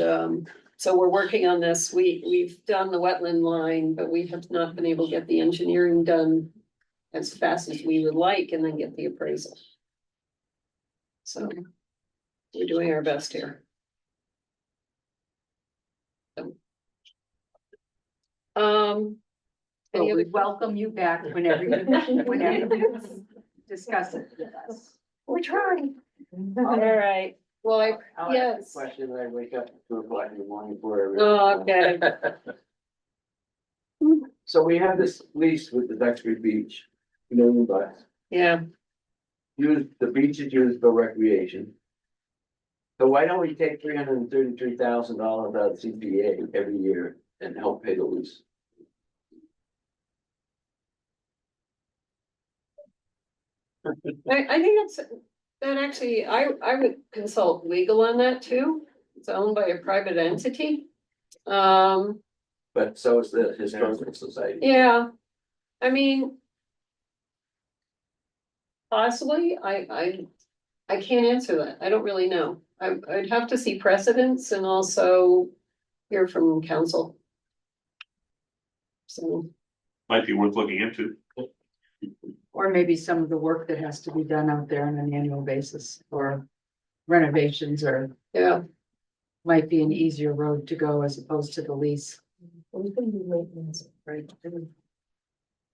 Speaker 2: so we're working on this. We've done the wetland line, but we have not been able to get the engineering done as fast as we would like and then get the appraisal. So we're doing our best here.
Speaker 1: Well,
Speaker 2: Any
Speaker 1: we
Speaker 2: other,
Speaker 1: welcome you back whenever you discuss it with us.
Speaker 2: we're trying. All right, well,
Speaker 13: I'll ask
Speaker 2: yes.
Speaker 13: a question when I wake up at 2 o'clock in the morning for.
Speaker 2: Oh, okay.
Speaker 13: So we have this lease with the Duxbury Beach, $1 million bucks.
Speaker 2: Yeah,
Speaker 13: The beach is used for recreation. So why don't we take $333,000 out of CPA every year and help pay the lease?
Speaker 2: I think that actually, I would consult legal on that too. It's owned by a private entity.
Speaker 13: But so is the Historical Society.
Speaker 2: Yeah, I mean. Possibly, I can't answer that. I don't really know. I'd have to see precedents and also hear from council. So,
Speaker 12: Might be worth looking into.
Speaker 1: Or maybe some of the work that has to be done out there on an annual basis or renovations or
Speaker 2: yeah.
Speaker 1: might be an easier road to go as opposed to the lease. Right.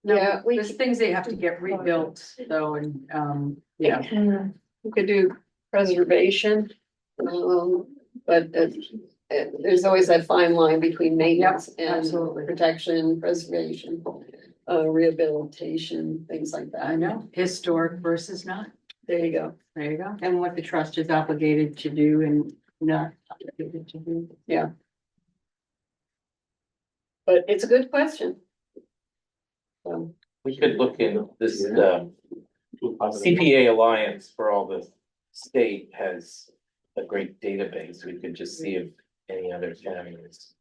Speaker 1: No,
Speaker 2: Yeah,
Speaker 1: there's things they have to get rebuilt though, and yeah.
Speaker 2: We could do preservation. But there's always that fine line between maintenance and
Speaker 1: absolutely.
Speaker 2: protection, preservation, rehabilitation, things like that.
Speaker 1: I know, historic versus not.
Speaker 2: There you go.
Speaker 1: There you go.
Speaker 5: And what the trust is obligated to do and not obligated to do.
Speaker 2: Yeah. But it's a good question.
Speaker 9: We could look in this, CPA Alliance for all the state has a great database. We could just see if any other counties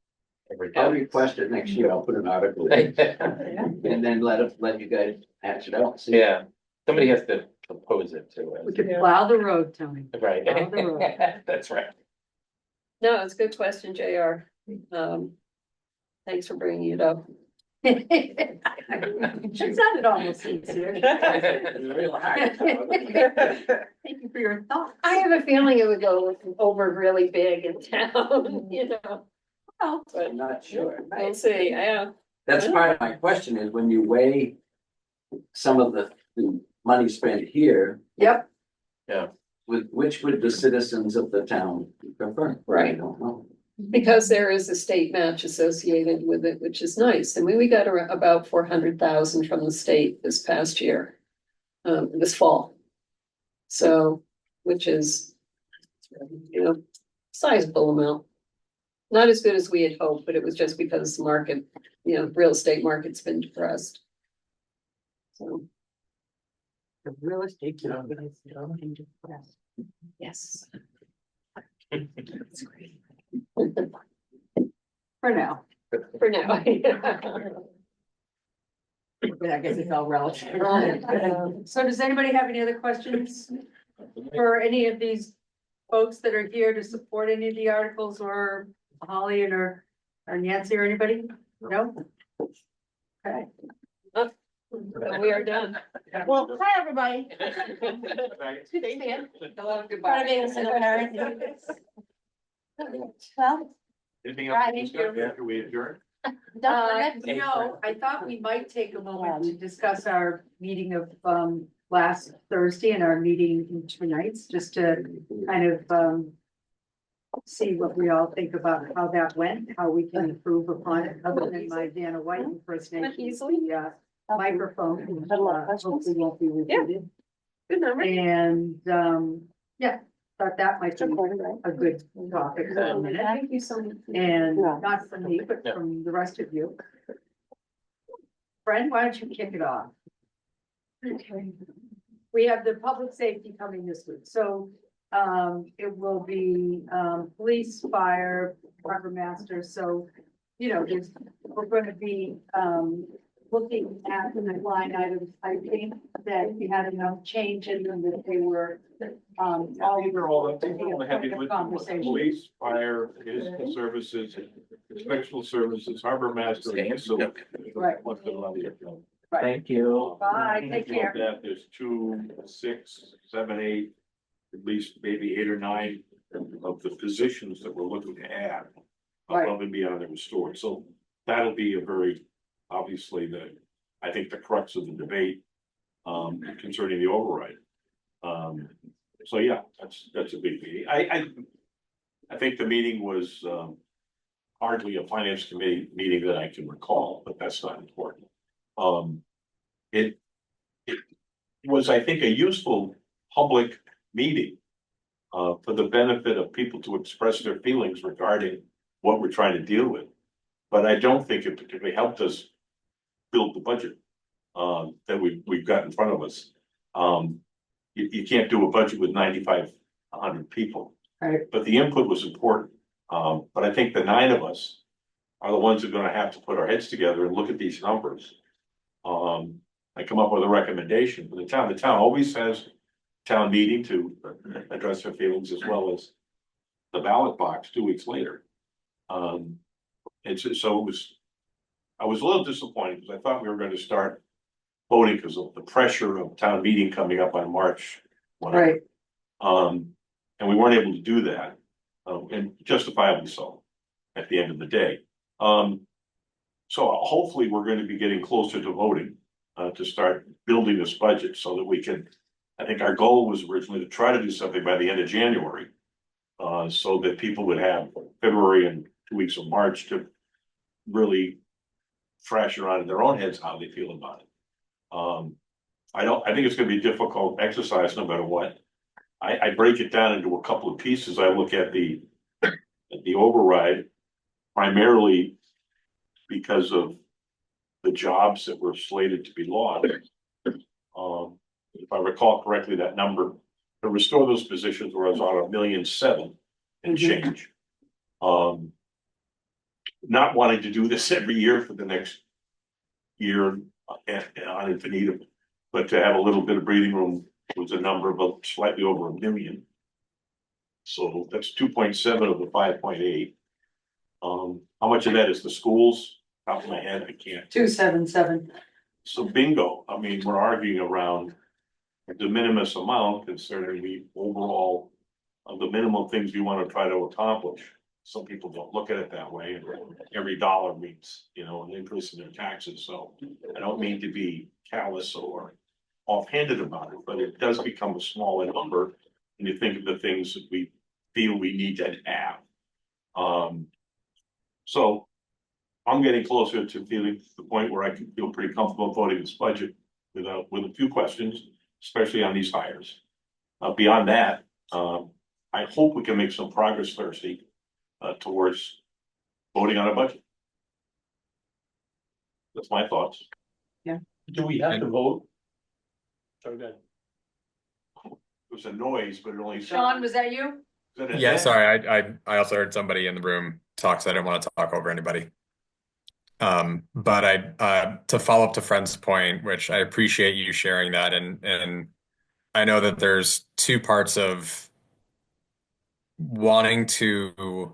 Speaker 9: ever
Speaker 13: I'll
Speaker 9: done.
Speaker 13: request it next year. I'll put an article in
Speaker 9: Yeah,
Speaker 13: and then let you guys hatch it out. See.
Speaker 9: somebody has to oppose it to
Speaker 1: We
Speaker 9: it.
Speaker 1: could plow the road, Tony.
Speaker 9: Right,
Speaker 1: Down the road.
Speaker 9: that's right.
Speaker 2: No, it's a good question, JR. Thanks for bringing it up.
Speaker 1: It sounded almost sincere.
Speaker 9: Relax.
Speaker 1: Thank you for your thoughts.
Speaker 2: I have a feeling it would go over really big in town, you know,
Speaker 1: Well,
Speaker 2: but
Speaker 13: I'm not sure.
Speaker 2: we'll see, yeah.
Speaker 13: That's part of my question is when you weigh some of the money spent here,
Speaker 1: yep,
Speaker 13: with which would the citizens of the town prefer? I
Speaker 2: Right.
Speaker 13: don't know.
Speaker 2: Because there is a state match associated with it, which is nice. And we got about 400,000 from the state this past year, this fall. So, which is, you know, sizable amount. Not as good as we had hoped, but it was just because the market, you know, real estate market's been depressed. So,
Speaker 5: The real estate market is getting depressed.
Speaker 2: yes.
Speaker 1: for now.
Speaker 2: For now.
Speaker 1: But I guess it's all relative. So does anybody have any other questions for any of these folks that are here to support any of the articles, or Holly and or Nancy or anybody? No? Okay.
Speaker 2: We are done.
Speaker 5: Well, hi, everybody.
Speaker 2: Hello,
Speaker 8: Part
Speaker 2: goodbye.
Speaker 8: of it is in the parent. Well,
Speaker 12: Anything
Speaker 8: Right,
Speaker 12: else to discuss after we adjourn?
Speaker 8: don't forget.
Speaker 1: No, I thought we might take a moment to discuss our meeting of, last Thursday and our meeting in 2 nights, just to kind of, see what we all think about how that went, how we can improve upon it, other than my Dana White impersonation.
Speaker 2: Easily.
Speaker 1: The, microphone,
Speaker 6: Had a lot of questions?
Speaker 1: hopefully won't be repeated.
Speaker 2: Good number.
Speaker 1: And, yeah, thought that might be
Speaker 6: Right?
Speaker 1: a good topic for a minute.
Speaker 6: Thank you so much.
Speaker 1: And
Speaker 6: Yeah.
Speaker 1: not from me, but from the rest of you. Fred, why don't you kick it off?
Speaker 6: Okay.
Speaker 1: We have the public safety coming this week, so it will be police, fire, harbor master, so you know, we're going to be looking at the line items. I think that we had enough change in them that they were all
Speaker 12: These are all the heavy lifting,
Speaker 1: conversation.
Speaker 12: police, fire, municipal services, inspectional services, harbor master, and facility.
Speaker 1: Right.
Speaker 12: Left them on the agenda.
Speaker 9: Thank you.
Speaker 1: Bye, take care.
Speaker 12: Above that, there's 2, 6, 7, 8, at least maybe 8 or 9 of the positions that we're looking to add.
Speaker 1: Right.
Speaker 12: Above and beyond the restored, so that'll be a very, obviously, I think the crux of the debate. Concerning the override. So yeah, that's a big meeting. I think the meeting was hardly a finance committee meeting that I can recall, but that's not important. It was, I think, a useful public meeting for the benefit of people to express their feelings regarding what we're trying to deal with. But I don't think it particularly helped us build the budget that we've got in front of us. You can't do a budget with 9,500 people.
Speaker 1: Right.
Speaker 12: But the input was important. But I think the 9 of us are the ones who are gonna have to put our heads together and look at these numbers. I come up with a recommendation for the town. The town always has town meeting to address their feelings, as well as the ballot box 2 weeks later. So I was a little disappointed because I thought we were going to start voting because of the pressure of town meeting coming up on March.
Speaker 1: Right.
Speaker 12: And we weren't able to do that, and justifiably so, at the end of the day. So hopefully we're going to be getting closer to voting, to start building this budget so that we can, I think our goal was originally to try to do something by the end of January. So that people would have February and 2 weeks of March to really thrash around in their own heads how they feel about it. I think it's gonna be a difficult exercise no matter what. I break it down into a couple of pieces. I look at the override primarily because of the jobs that were slated to be lost. If I recall correctly, that number to restore those positions was on 1.7 million and change. Not wanting to do this every year for the next year on infinitum, but to have a little bit of breathing room was a number of slightly over 1 million. So that's 2.7 of the 5.8. How much of that is the schools? Top of my head, I can't.
Speaker 1: 277.
Speaker 12: So bingo, I mean, we're arguing around a de minimis amount considering the overall of the minimum things we want to try to accomplish. Some people don't look at it that way, and every dollar means, an increase in their taxes, so I don't mean to be callous or offhanded about it, but it does become a smaller number when you think of the things that we feel we need to have. So I'm getting closer to feeling to the point where I can feel pretty comfortable voting this budget with a few questions, especially on these hires. Beyond that, I hope we can make some progress Thursday towards voting on a budget. That's my thoughts.
Speaker 3: Do we have to vote? Sorry, go ahead.
Speaker 12: It was a noise, but it only.
Speaker 1: Sean, was that you?
Speaker 15: Yeah, sorry, I also heard somebody in the room talk, so I didn't want to talk over anybody. But to follow up to Friend's point, which I appreciate you sharing that, and I know that there's two parts of wanting to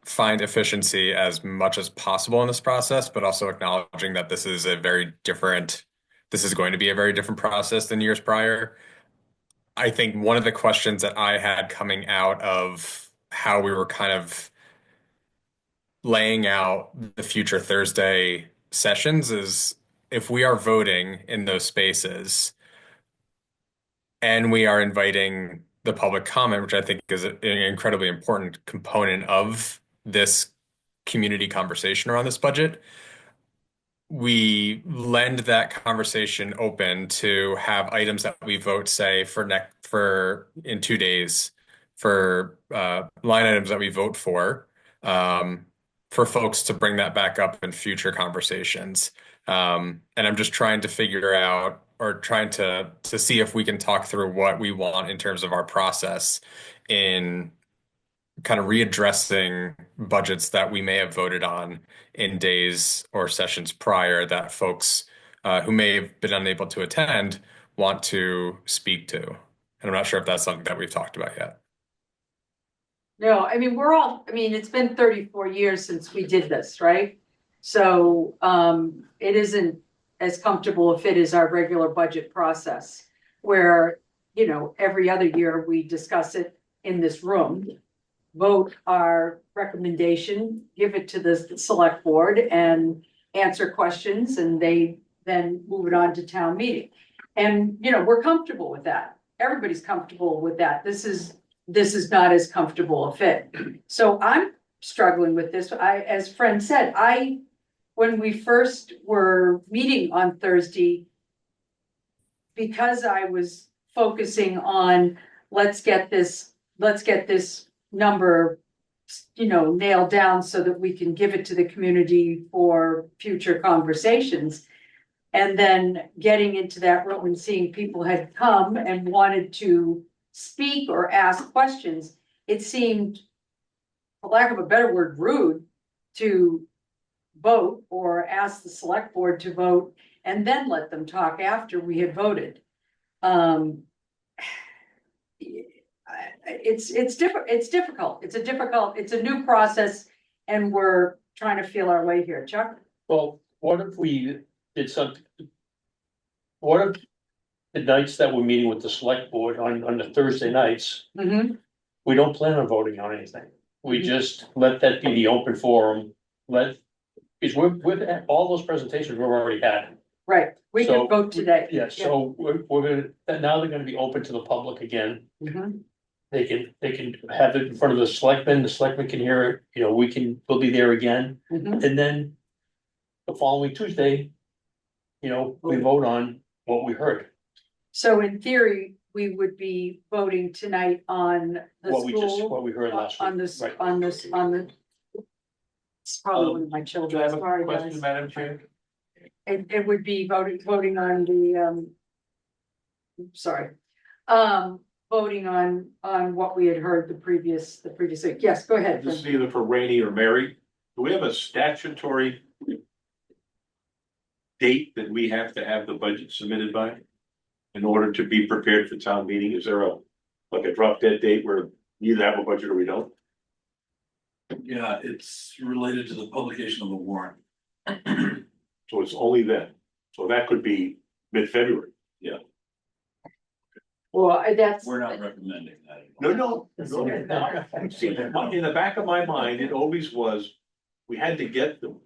Speaker 15: find efficiency as much as possible in this process, but also acknowledging that this is going to be a very different process than years prior. I think one of the questions that I had coming out of how we were kind of laying out the future Thursday sessions is if we are voting in those spaces and we are inviting the public comment, which I think is an incredibly important component of this community conversation around this budget, we lend that conversation open to have items that we vote, say, for in 2 days, for line items that we vote for folks to bring that back up in future conversations. And I'm just trying to figure out or trying to see if we can talk through what we want in terms of our process in kind of readdressing budgets that we may have voted on in days or sessions prior that folks who may have been unable to attend want to speak to. And I'm not sure if that's something that we've talked about yet.
Speaker 1: No, I mean, it's been 34 years since we did this, right? So it isn't as comfortable a fit as our regular budget process where, every other year we discuss it in this room, vote our recommendation, give it to the select board and answer questions, and they then move it on to town meeting. And, we're comfortable with that. Everybody's comfortable with that. This is not as comfortable a fit. So I'm struggling with this. As Friend said, when we first were meeting on Thursday, because I was focusing on let's get this number, nailed down so that we can give it to the community for future conversations. And then getting into that room and seeing people had come and wanted to speak or ask questions, it seemed, for lack of a better word, rude to vote or ask the select board to vote and then let them talk after we had voted. It's difficult. It's a new process and we're trying to feel our way here. Chuck?
Speaker 3: Well, what if we did something? What if the nights that we're meeting with the select board on the Thursday nights, we don't plan on voting on anything. We just let that be the open forum, because we've had all those presentations we've already had.
Speaker 1: Right, we can vote today.
Speaker 3: Yeah, so we're now they're gonna be open to the public again. They can have it in front of the selectmen can hear it, we'll be there again. And then the following Tuesday, we vote on what we heard.
Speaker 1: So in theory, we would be voting tonight on the
Speaker 3: What we heard last week.
Speaker 1: on the. It's probably one of my children, sorry guys.
Speaker 9: Madam Chair?
Speaker 1: It would be voting on the, voting on what we had heard the previous week. Yes, go ahead.
Speaker 12: This is either for Rainey or Mary. Do we have a statutory date that we have to have the budget submitted by? in order to be prepared for town meeting? Is there like a drop dead date where we either have a budget or we don't?
Speaker 7: Yeah, it's related to the publication of the warrant.
Speaker 12: So it's only then. So that could be mid-February.
Speaker 1: Well, that's.
Speaker 7: We're not recommending that.
Speaker 12: No. See, in the back of my mind, it always was, we had to get the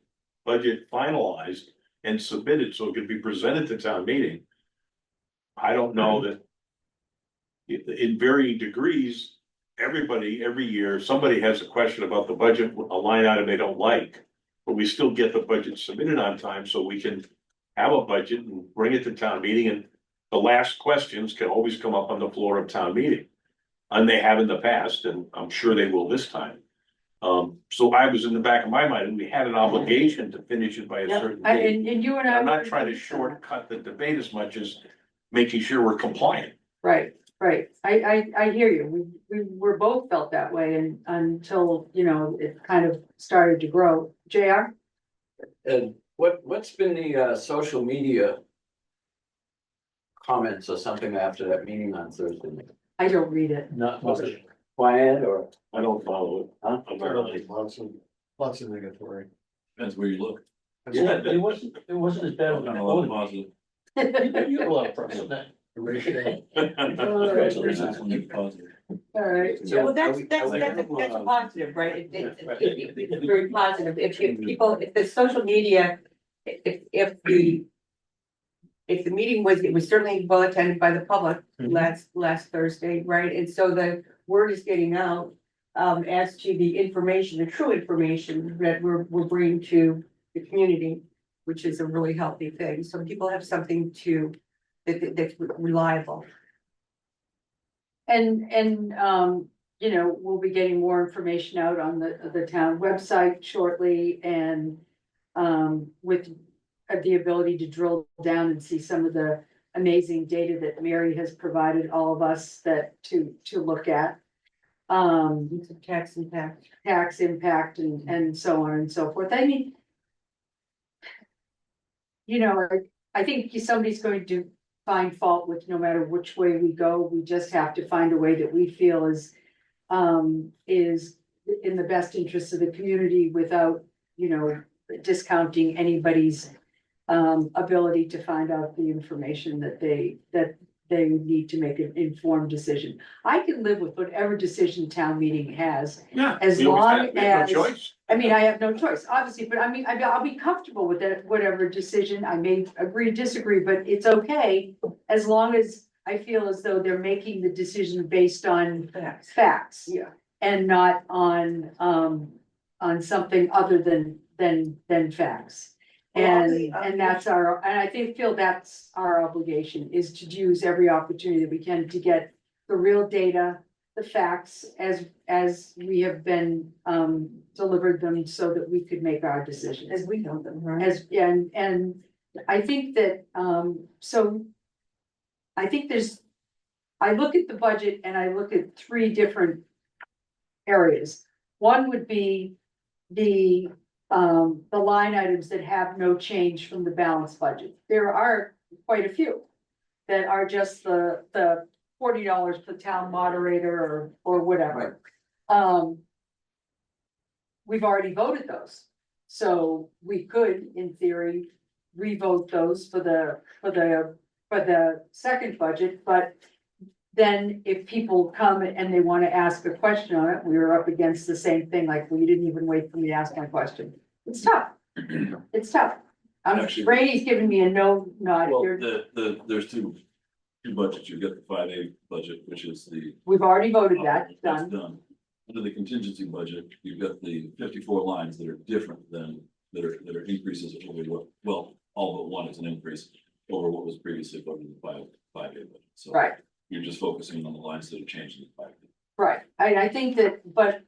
Speaker 12: budget finalized and submitted so it could be presented to town meeting. I don't know that. In varying degrees, everybody, every year, somebody has a question about the budget, a line item they don't like. But we still get the budget submitted on time so we can have a budget and bring it to town meeting, and the last questions can always come up on the floor of town meeting. And they have in the past, and I'm sure they will this time. So I was in the back of my mind, and we had an obligation to finish it by a certain date.
Speaker 1: And you and I.
Speaker 12: I'm not trying to shortcut the debate as much as making sure we're compliant.
Speaker 1: Right. I hear you. We were both felt that way and until, it kind of started to grow. JR?
Speaker 13: And what's been the social media comments or something after that meeting on Thursday night?
Speaker 1: I don't read it.
Speaker 3: Not much.
Speaker 13: Quiet or?
Speaker 12: I don't follow it.
Speaker 13: Huh?
Speaker 12: Apparently.
Speaker 10: Lots of negatory.
Speaker 7: Depends where you look.
Speaker 3: Yeah, it wasn't as bad as I
Speaker 7: Not a lot of
Speaker 3: thought.
Speaker 7: positive.
Speaker 3: You had a lot of press on that.
Speaker 7: Congratulations on the positive.
Speaker 1: All right.
Speaker 5: Well, that's positive, right? It's very positive. If the social media, if the meeting it was certainly well attended by the public last Thursday, right? And so the word is getting out as to the information, the true information that we're bringing to the community, which is a really healthy thing. So people have something that's reliable.
Speaker 1: And we'll be getting more information out on the town website shortly and with the ability to drill down and see some of the amazing data that Mary has provided all of us to look at.
Speaker 5: Tax impact.
Speaker 1: Tax impact and so on and so forth. I mean, I think somebody's going to find fault with no matter which way we go. We just have to find a way that we feel is in the best interest of the community without, discounting anybody's ability to find out the information that they need to make an informed decision. I can live with whatever decision town meeting has.
Speaker 12: Yeah.
Speaker 1: As
Speaker 12: we always
Speaker 1: long
Speaker 12: have- we have
Speaker 1: as,
Speaker 12: no choice.
Speaker 1: I mean, I have no choice, obviously, but I mean, I'll be comfortable with that, whatever decision. I may agree, disagree, but it's okay. As long as I feel as though they're making the decision based on facts.
Speaker 5: Yeah.
Speaker 1: And not on something other than facts. And that's and I feel that's our obligation, is to use every opportunity that we can to get the real data, the facts as we have been delivered them so that we could make our decisions.
Speaker 5: As we know them, right?
Speaker 1: And I think that, I think I look at the budget and I look at three different areas. One would be the line items that have no change from the balanced budget. There are quite a few that are just the $40 per town moderator or whatever. We've already voted those. So we could, in theory, revote those for the second budget, but then if people come and they want to ask a question on it, we were up against the same thing, like, well, you didn't even wait for me to ask my question. It's tough. It's tough.
Speaker 7: Actually-
Speaker 1: Brady's giving me a no nod
Speaker 7: Well,
Speaker 1: here.
Speaker 7: there's two budgets. You've got the 5A budget, which is the.
Speaker 1: We've already voted that,
Speaker 7: That's
Speaker 1: done.
Speaker 7: done. Under the contingency budget, you've got the 54 lines that are different than, that are increases over what, well, all but one is an increase over what was previously voted in the 5A budget. So
Speaker 1: Right,
Speaker 7: you're just focusing on the lines that are changing the 5A.
Speaker 1: right. I think that, but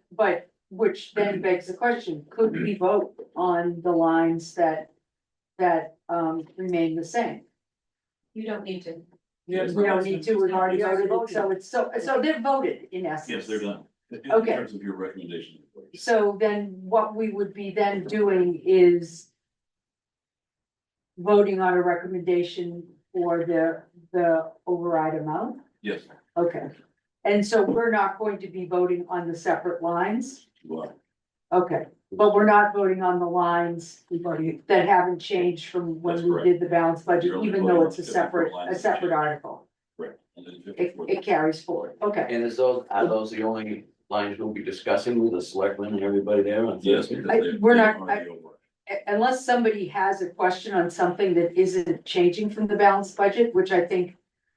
Speaker 1: which then begs the question, could we vote on the lines that remain the same?
Speaker 4: You don't need to.
Speaker 1: We don't need to, we've already voted it, so it's so they're voted in essence.
Speaker 7: Yes, they're done. In
Speaker 1: Okay.
Speaker 7: terms of your recommendation.
Speaker 1: So then what we would be then doing is voting on a recommendation for the override amount?
Speaker 7: Yes,
Speaker 1: Okay, and so we're not going to be voting on the separate lines?
Speaker 7: you are.
Speaker 1: Okay, but we're not voting on the lines that haven't changed from when
Speaker 7: That's
Speaker 1: we
Speaker 7: correct.
Speaker 1: did the balanced budget,
Speaker 7: You're only
Speaker 1: even
Speaker 7: voting
Speaker 1: though
Speaker 7: on
Speaker 1: it's a
Speaker 7: 54
Speaker 1: separate,
Speaker 7: lines.
Speaker 1: article.
Speaker 7: Correct. And then
Speaker 1: It,
Speaker 7: 54.
Speaker 1: it carries forward, okay.
Speaker 13: And are those the only lines we'll be discussing with the selectmen and everybody there on
Speaker 7: Yes,
Speaker 13: Thursday?
Speaker 7: because
Speaker 1: We're
Speaker 7: they
Speaker 1: not-
Speaker 7: are the over.
Speaker 1: Unless somebody has a question on something that isn't changing from the balanced budget, which I think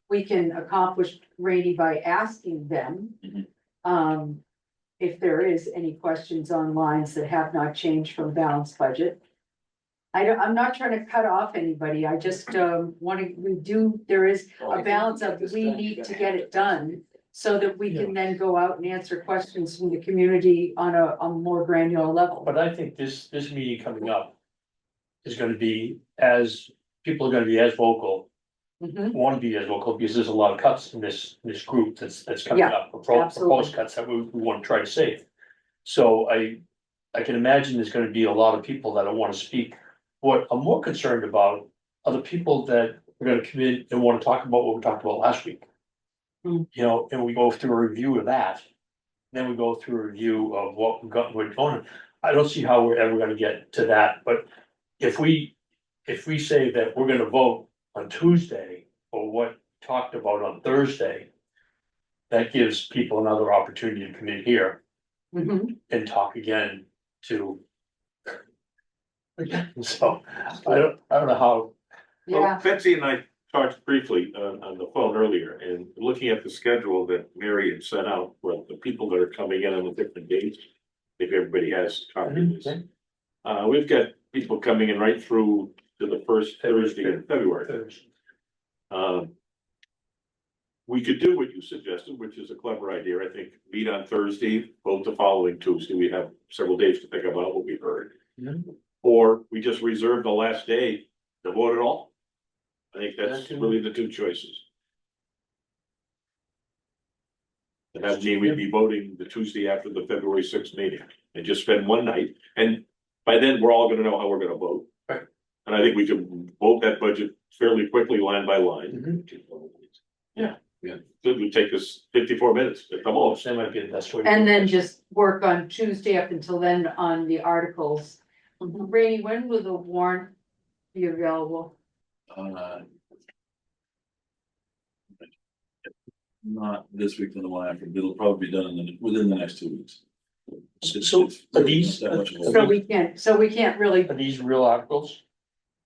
Speaker 1: we can accomplish, Rainey, by asking them.
Speaker 7: Mhm.
Speaker 1: If there is any questions on lines that have not changed from balanced budget. I'm not trying to cut off anybody, I just, there is a balance of, we need to get it done. So that we can then go out and answer questions from the community on a more granular level.
Speaker 3: But I think this meeting coming up is gonna be people are gonna be as vocal,
Speaker 1: Mhm.
Speaker 3: want to be as vocal, because there's a lot of cuts in this group that's coming
Speaker 1: Yeah,
Speaker 3: up.
Speaker 1: absolutely.
Speaker 3: Proposed cuts that we want to try to save. So I can imagine there's gonna be a lot of people that want to speak. What I'm more concerned about are the people that are gonna come in and want to talk about what we talked about last week.
Speaker 1: Hmm.
Speaker 3: You know, and we go through a review of that. Then we go through a review of what we're going. I don't see how we're ever gonna get to that, but if we say that we're gonna vote on Tuesday or what talked about on Thursday. That gives people another opportunity to come in here
Speaker 1: Mhm.
Speaker 3: and talk again to. So, I don't know how,
Speaker 12: Well,
Speaker 1: Yeah,
Speaker 12: Betsy and I talked briefly on the phone earlier, and looking at the schedule that Mary had sent out, well, the people that are coming in on the different dates. If everybody has copies. We've got people coming in right through to the first Thursday in February. We could do what you suggested, which is a clever idea, I think, meet on Thursday, vote the following Tuesday, we have several days to think about what we heard.
Speaker 3: Mhm.
Speaker 12: Or we just reserve the last day to vote it all. I think that's
Speaker 3: That too.
Speaker 12: really the two choices. And that means we'd be voting the Tuesday after the February 6th meeting and just spend one night, and by then, we're all gonna know how we're gonna vote.
Speaker 3: Right.
Speaker 12: And I think we can vote that budget fairly quickly, line by line. Yeah. It would take us 54 minutes at the most.
Speaker 3: that might be the best way. to
Speaker 1: and
Speaker 3: do
Speaker 1: then
Speaker 3: it.
Speaker 1: just work on Tuesday up until then on the articles. Rainey, when will the warrant be available?
Speaker 7: Not this week, then the one after, but it'll probably be done within the next 2 weeks.
Speaker 3: So
Speaker 7: It's
Speaker 3: are
Speaker 7: really
Speaker 3: these,
Speaker 7: not that much of a-
Speaker 1: So we can't really,
Speaker 3: are these real articles,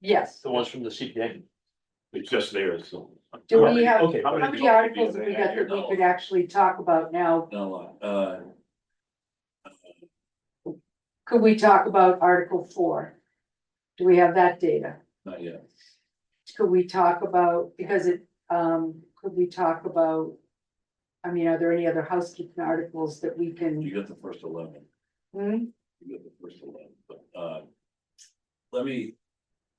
Speaker 1: yes,
Speaker 3: the ones from the CPA?
Speaker 12: It's just there, so.
Speaker 1: do we have,
Speaker 3: Okay.
Speaker 1: how many articles have we got that we could actually talk about now?
Speaker 7: Not a lot,
Speaker 1: Could we talk about Article 4? Do we have that data?
Speaker 7: not yet.
Speaker 1: Could we talk about, because could we talk about? I mean, are there any other housekeeping articles that we can?
Speaker 7: You got the first 11.
Speaker 1: Hmm?
Speaker 7: You got the first 11, but, let me,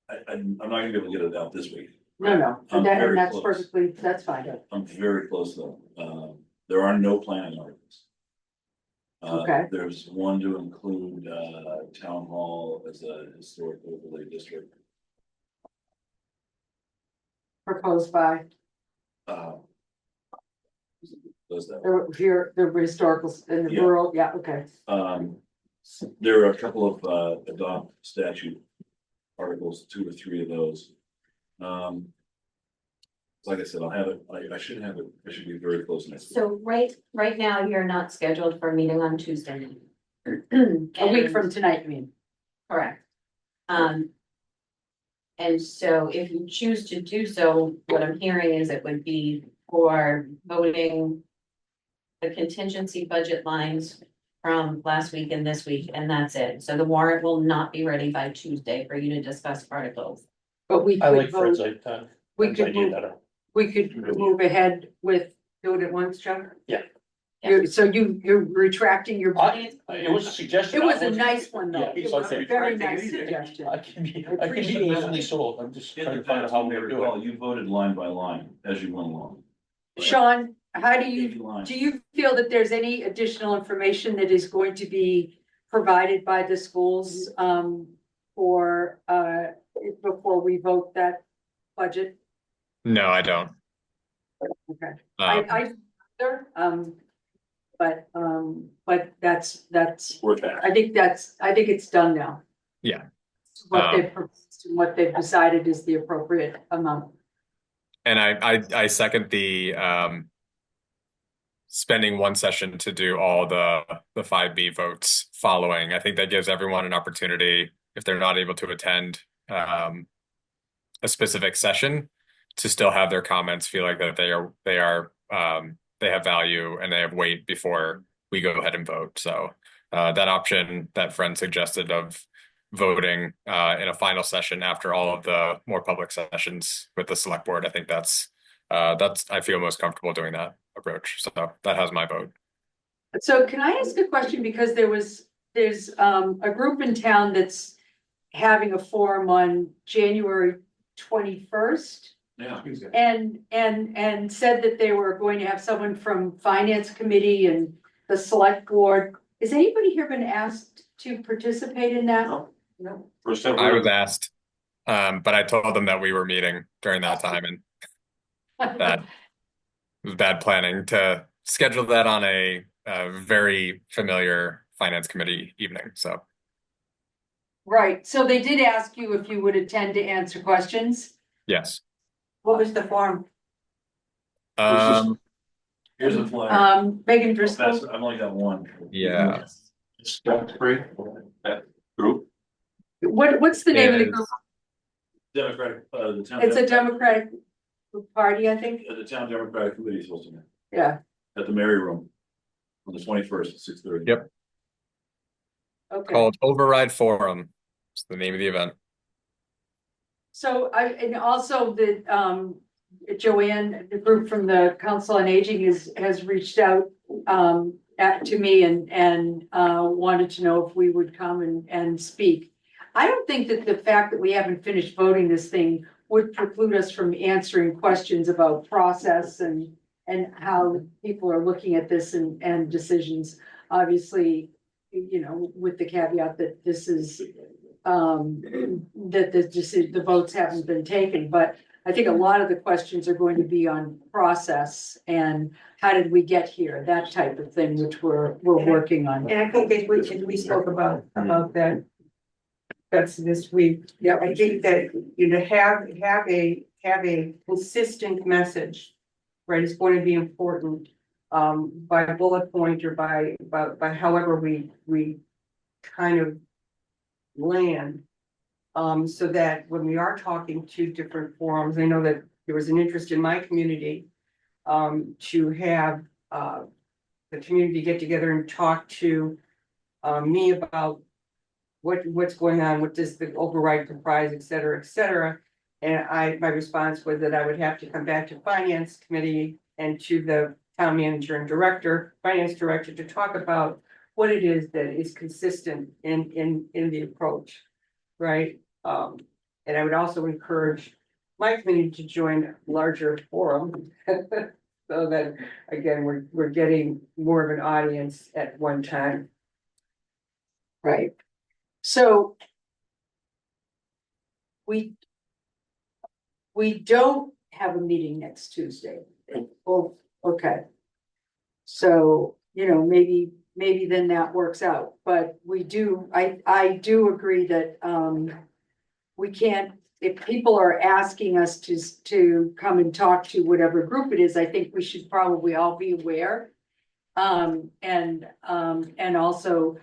Speaker 7: I'm not gonna be able to get it out this week.
Speaker 1: No,
Speaker 7: I'm
Speaker 1: and
Speaker 7: very
Speaker 1: that's
Speaker 7: close.
Speaker 1: perfectly, that's fine.
Speaker 7: I'm very close though. There are no planning articles.
Speaker 1: Okay.
Speaker 7: There's one to include, town hall as a historic overlay district.
Speaker 1: Proposed by
Speaker 7: Uh, Does that.
Speaker 1: the historicals in the
Speaker 7: Yeah.
Speaker 1: rural, yeah, okay.
Speaker 7: There are a couple of, adopt statute articles, 2 or 3 of those. Like I said, I'll have it, I should have it, I should be very close next week.
Speaker 4: So right now, you're not scheduled for a meeting on Tuesday.
Speaker 1: A week from tonight, I mean.
Speaker 4: Correct. And so if you choose to do so, what I'm hearing is it would be for voting the contingency budget lines from last week and this week, and that's it. So the warrant will not be ready by Tuesday for you to discuss articles.
Speaker 1: But we
Speaker 3: I
Speaker 1: could
Speaker 3: like Fred's
Speaker 1: vote, we
Speaker 3: Fred's
Speaker 1: could
Speaker 3: idea
Speaker 1: move,
Speaker 3: better.
Speaker 1: we could move ahead with, do it at once, Chuck?
Speaker 3: Yeah.
Speaker 1: So you're retracting your.
Speaker 3: It was a suggestion.
Speaker 1: It was a nice one, though.
Speaker 3: Yeah,
Speaker 1: It
Speaker 3: so
Speaker 1: was
Speaker 3: I
Speaker 1: a
Speaker 3: said,
Speaker 1: very nice suggestion.
Speaker 3: I can be
Speaker 1: appreciate
Speaker 3: easily sold, I'm just
Speaker 7: In
Speaker 3: trying
Speaker 7: the
Speaker 3: to find out
Speaker 7: past,
Speaker 3: how
Speaker 7: you may
Speaker 3: we're
Speaker 7: recall,
Speaker 3: doing.
Speaker 7: you voted line by line as you went along.
Speaker 1: Sean, how do you,
Speaker 7: Lines.
Speaker 1: do you feel that there's any additional information that is going to be provided by the schools, before we vote that budget?
Speaker 15: No, I don't.
Speaker 1: Okay.
Speaker 15: Um,
Speaker 1: But that's,
Speaker 12: Worth that.
Speaker 1: I think it's done now.
Speaker 15: yeah.
Speaker 1: What they've, proposed and what they've decided is the appropriate amount.
Speaker 15: And I second the spending one session to do all the 5B votes following. I think that gives everyone an opportunity, if they're not able to attend a specific session, to still have their comments feel like that they have value and they have weight before we go ahead and vote. So that option that Friend suggested of voting in a final session after all of the more public sessions with the select board, I think that's I feel most comfortable doing that approach. So that has my vote.
Speaker 1: So can I ask a question? Because there's a group in town that's having a forum on January 21st.
Speaker 12: Yeah.
Speaker 1: And said that they were going to have someone from finance committee and the select board. Has anybody here been asked to participate in that?
Speaker 12: No. First time.
Speaker 15: I was asked, but I told them that we were meeting during that time, and that it was bad planning to schedule that on a very familiar finance committee evening. So.
Speaker 1: Right, so they did ask you if you would attend to answer questions.
Speaker 15: Yes.
Speaker 5: What was the form?
Speaker 7: Here's a flyer.
Speaker 1: Megan
Speaker 7: That's,
Speaker 1: Driscoll.
Speaker 7: I've only got one.
Speaker 15: Yeah.
Speaker 12: It's Duxbury, that group.
Speaker 1: What's the name of the group?
Speaker 7: Democratic, the town.
Speaker 1: It's a Democratic party, I think.
Speaker 7: The town Democratic Committee is hosting it
Speaker 1: Yeah,
Speaker 7: at the Mary Room on the 21st at 6:30.
Speaker 15: Yep.
Speaker 1: okay.
Speaker 15: Called Override Forum. It's the name of the event.
Speaker 1: So and also the Joanne, the group from the Council on Aging has reached out to me and wanted to know if we would come and speak. I don't think that the fact that we haven't finished voting this thing would preclude us from answering questions about process and how people are looking at this and decisions. Obviously, you know, with the caveat that this is that the votes haven't been taken, but I think a lot of the questions are going to be on process and how did we get here, that type of thing, which we're working on.
Speaker 5: And I think as we spoke about that. That's this week.
Speaker 1: Yeah,
Speaker 5: I think that, you know, have a consistent message, right, is going to be important. By bullet point or by however we kind of land. So that when we are talking to different forums, I know that there was an interest in my community. To have the community get together and talk to me about what's going on, what does the override comprise, et cetera, et cetera. And my response was that I would have to come back to finance committee and to the town manager and finance director to talk about what it is that is consistent in the approach, right? And I would also encourage my community to join a larger forum. So that, again, we're getting more of an audience at one time.
Speaker 1: Right. So we don't have a meeting next Tuesday. Oh, okay. So, you know, maybe then that works out, but we do, I do agree that we can't, if people are asking us to come and talk to whatever group it is, I think we should probably all be aware. And also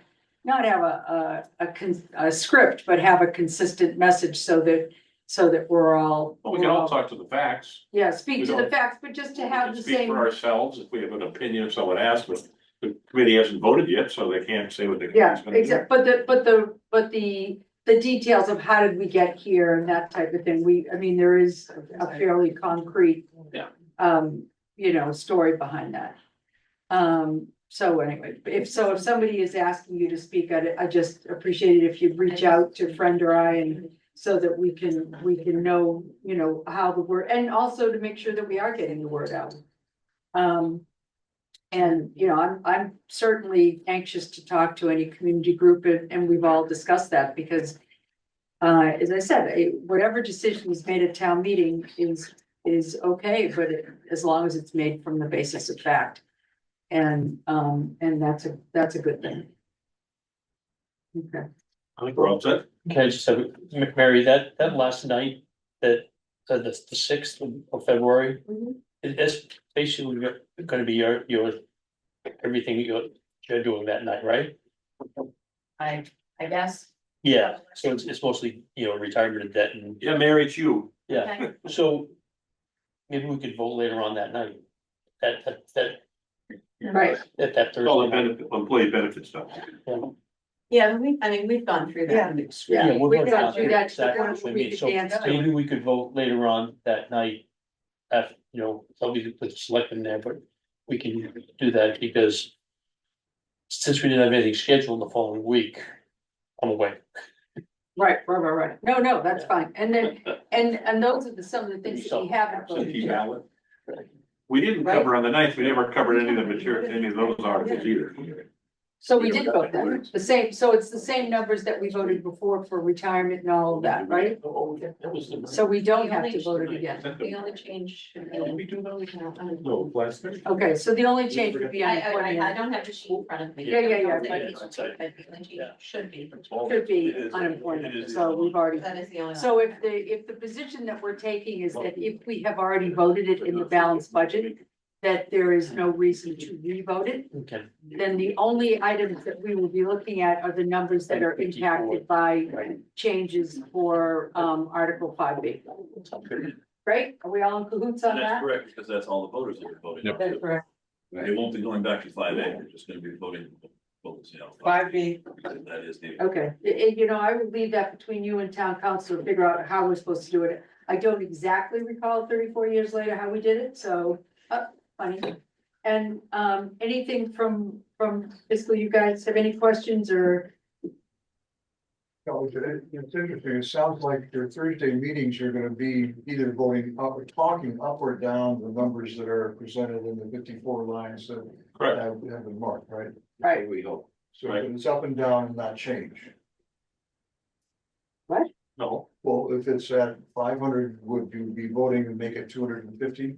Speaker 1: not have a script, but have a consistent message so that we're all.
Speaker 12: Well, we can all talk to the facts.
Speaker 1: Yeah, speak
Speaker 12: We
Speaker 1: to the
Speaker 12: don't-
Speaker 1: facts, but just to
Speaker 12: We
Speaker 1: have
Speaker 12: can
Speaker 1: the
Speaker 12: speak
Speaker 1: same.
Speaker 12: for ourselves if we have an opinion, if someone asks, but the committee hasn't voted yet, so they can't say what they.
Speaker 1: Yeah, exactly, but the details of how did we get here and that type of thing, I mean, there is a fairly concrete.
Speaker 12: Yeah.
Speaker 1: You know, story behind that. So anyway, if somebody is asking you to speak, I just appreciate it if you reach out to Friend or I and so that we can know, you know, how the word, and also to make sure that we are getting the word out. And, you know, I'm certainly anxious to talk to any community group and we've all discussed that because as I said, whatever decision is made at town meeting is is okay, but as long as it's made from the basis of fact. And that's a good thing. Okay.
Speaker 12: I think we're all set.
Speaker 3: Can I just have, Mary, that last night, that, the sixth of February, that's basically gonna be your, everything you're doing that night, right?
Speaker 4: I guess.
Speaker 3: Yeah, so it's mostly, retirement and debt and,
Speaker 12: Yeah, Mary, it's you.
Speaker 3: yeah,
Speaker 4: Okay.
Speaker 3: so maybe we could vote later on that night. That
Speaker 1: Right.
Speaker 3: Thursday.
Speaker 12: All the
Speaker 3: night.
Speaker 12: benefit, employee benefit stuff.
Speaker 4: Yeah, we've gone through that.
Speaker 3: Yeah, we're
Speaker 1: We've
Speaker 3: gonna
Speaker 1: gone
Speaker 3: talk
Speaker 1: through
Speaker 3: about
Speaker 1: that,
Speaker 3: exactly
Speaker 1: so
Speaker 3: what we
Speaker 1: we
Speaker 3: mean.
Speaker 1: could
Speaker 3: So
Speaker 1: dance to
Speaker 3: maybe
Speaker 1: it.
Speaker 3: we could vote later on that night. Somebody could put the select in there, but we can do that because since we didn't have anything scheduled the following week, I'm away.
Speaker 1: Right. No, that's fine. And then, and those are some of the things that we haven't voted
Speaker 12: Absentee
Speaker 1: yet.
Speaker 12: ballot. We didn't cover on the ninth, we never covered any of the material, any of those articles either.
Speaker 1: So we did vote that, the same, so it's the same numbers that we voted before for retirement and all of that, right? So we don't have to vote it again.
Speaker 4: The only change should be.
Speaker 12: We do those? No, last night.
Speaker 1: Okay, so the only change would be on
Speaker 4: I
Speaker 1: unemployment,
Speaker 4: don't have the sheet in front of me.
Speaker 1: Yeah.
Speaker 4: But the only change should be.
Speaker 1: should be unemployment, so we've already.
Speaker 4: That is the only.
Speaker 1: So if the position that we're taking is that if we have already voted it in the balanced budget, that there is no reason to re-vote it,
Speaker 3: Okay.
Speaker 1: then the only items that we will be looking at are the numbers that are impacted by changes for Article 5B. Right? Are we all in cahoots on
Speaker 7: And that's
Speaker 1: that?
Speaker 7: correct, because that's all the voters that are voting.
Speaker 15: Yep.
Speaker 1: That's correct.
Speaker 7: They won't be going back to 5A, they're just gonna be voting. Votes,
Speaker 14: 5B.
Speaker 7: That is the.
Speaker 1: Okay, I would leave that between you and town council to figure out how we're supposed to do it. I don't exactly recall 34 years later how we did it, so, funny. And, anything from fiscal, you guys have any questions or?
Speaker 10: No, it's interesting. It sounds like your Thursday meetings are gonna be either voting up or talking up or down the numbers that are presented in the 54 lines that
Speaker 12: Correct.
Speaker 10: have been marked, right?
Speaker 1: Right.
Speaker 13: We hope.
Speaker 10: So it's up and down and not change.
Speaker 12: No,
Speaker 10: Well, if it's at 500, would you be voting to make it 250?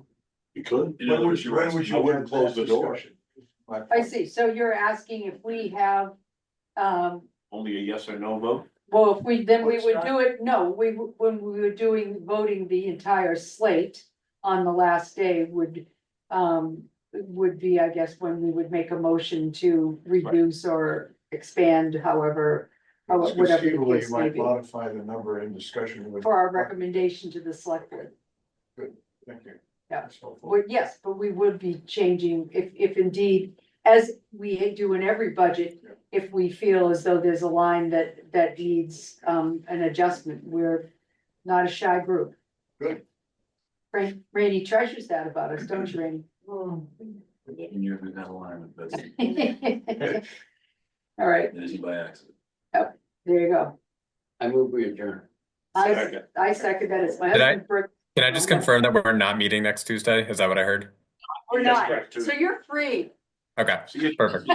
Speaker 12: you could.
Speaker 7: In other words, you're
Speaker 10: When would
Speaker 7: asking,
Speaker 10: you
Speaker 12: I wouldn't
Speaker 10: have
Speaker 12: close
Speaker 10: that
Speaker 12: the door.
Speaker 10: discussion? My
Speaker 1: I
Speaker 10: point.
Speaker 1: see, so you're asking if we have,
Speaker 12: Only a yes or no vote?
Speaker 1: well, if we, then we
Speaker 10: What's
Speaker 1: would
Speaker 10: that?
Speaker 1: do it, no, when we were voting the entire slate on the last day would be, I guess, when we would make a motion to reduce or expand, however,
Speaker 10: It's
Speaker 1: whatever the
Speaker 10: conceivable
Speaker 1: case
Speaker 10: you
Speaker 1: may
Speaker 10: might
Speaker 1: be,
Speaker 10: modify the number in discussion with.
Speaker 1: for our recommendation to the select board.
Speaker 10: Thank you.
Speaker 1: Yeah.
Speaker 10: That's helpful.
Speaker 1: Well, yes, but we would be changing if indeed, as we do in every budget, if we feel as though there's a line that needs an adjustment, we're not a shy group.
Speaker 10: Good.
Speaker 1: Rainey treasures that about us, don't you, Rainey?
Speaker 7: in your, we've had a line, but that's,
Speaker 1: All right,
Speaker 7: it isn't by accident.
Speaker 1: there you go.
Speaker 13: I move we adjourn.
Speaker 1: I second that, it's my
Speaker 15: Did I-
Speaker 1: husband's birthday.
Speaker 15: Can I just confirm that we're not meeting next Tuesday? Is that what I heard?
Speaker 1: We're
Speaker 12: That's
Speaker 1: not,
Speaker 12: correct, too.
Speaker 1: so you're free.
Speaker 15: Okay,
Speaker 12: See you.
Speaker 15: perfect.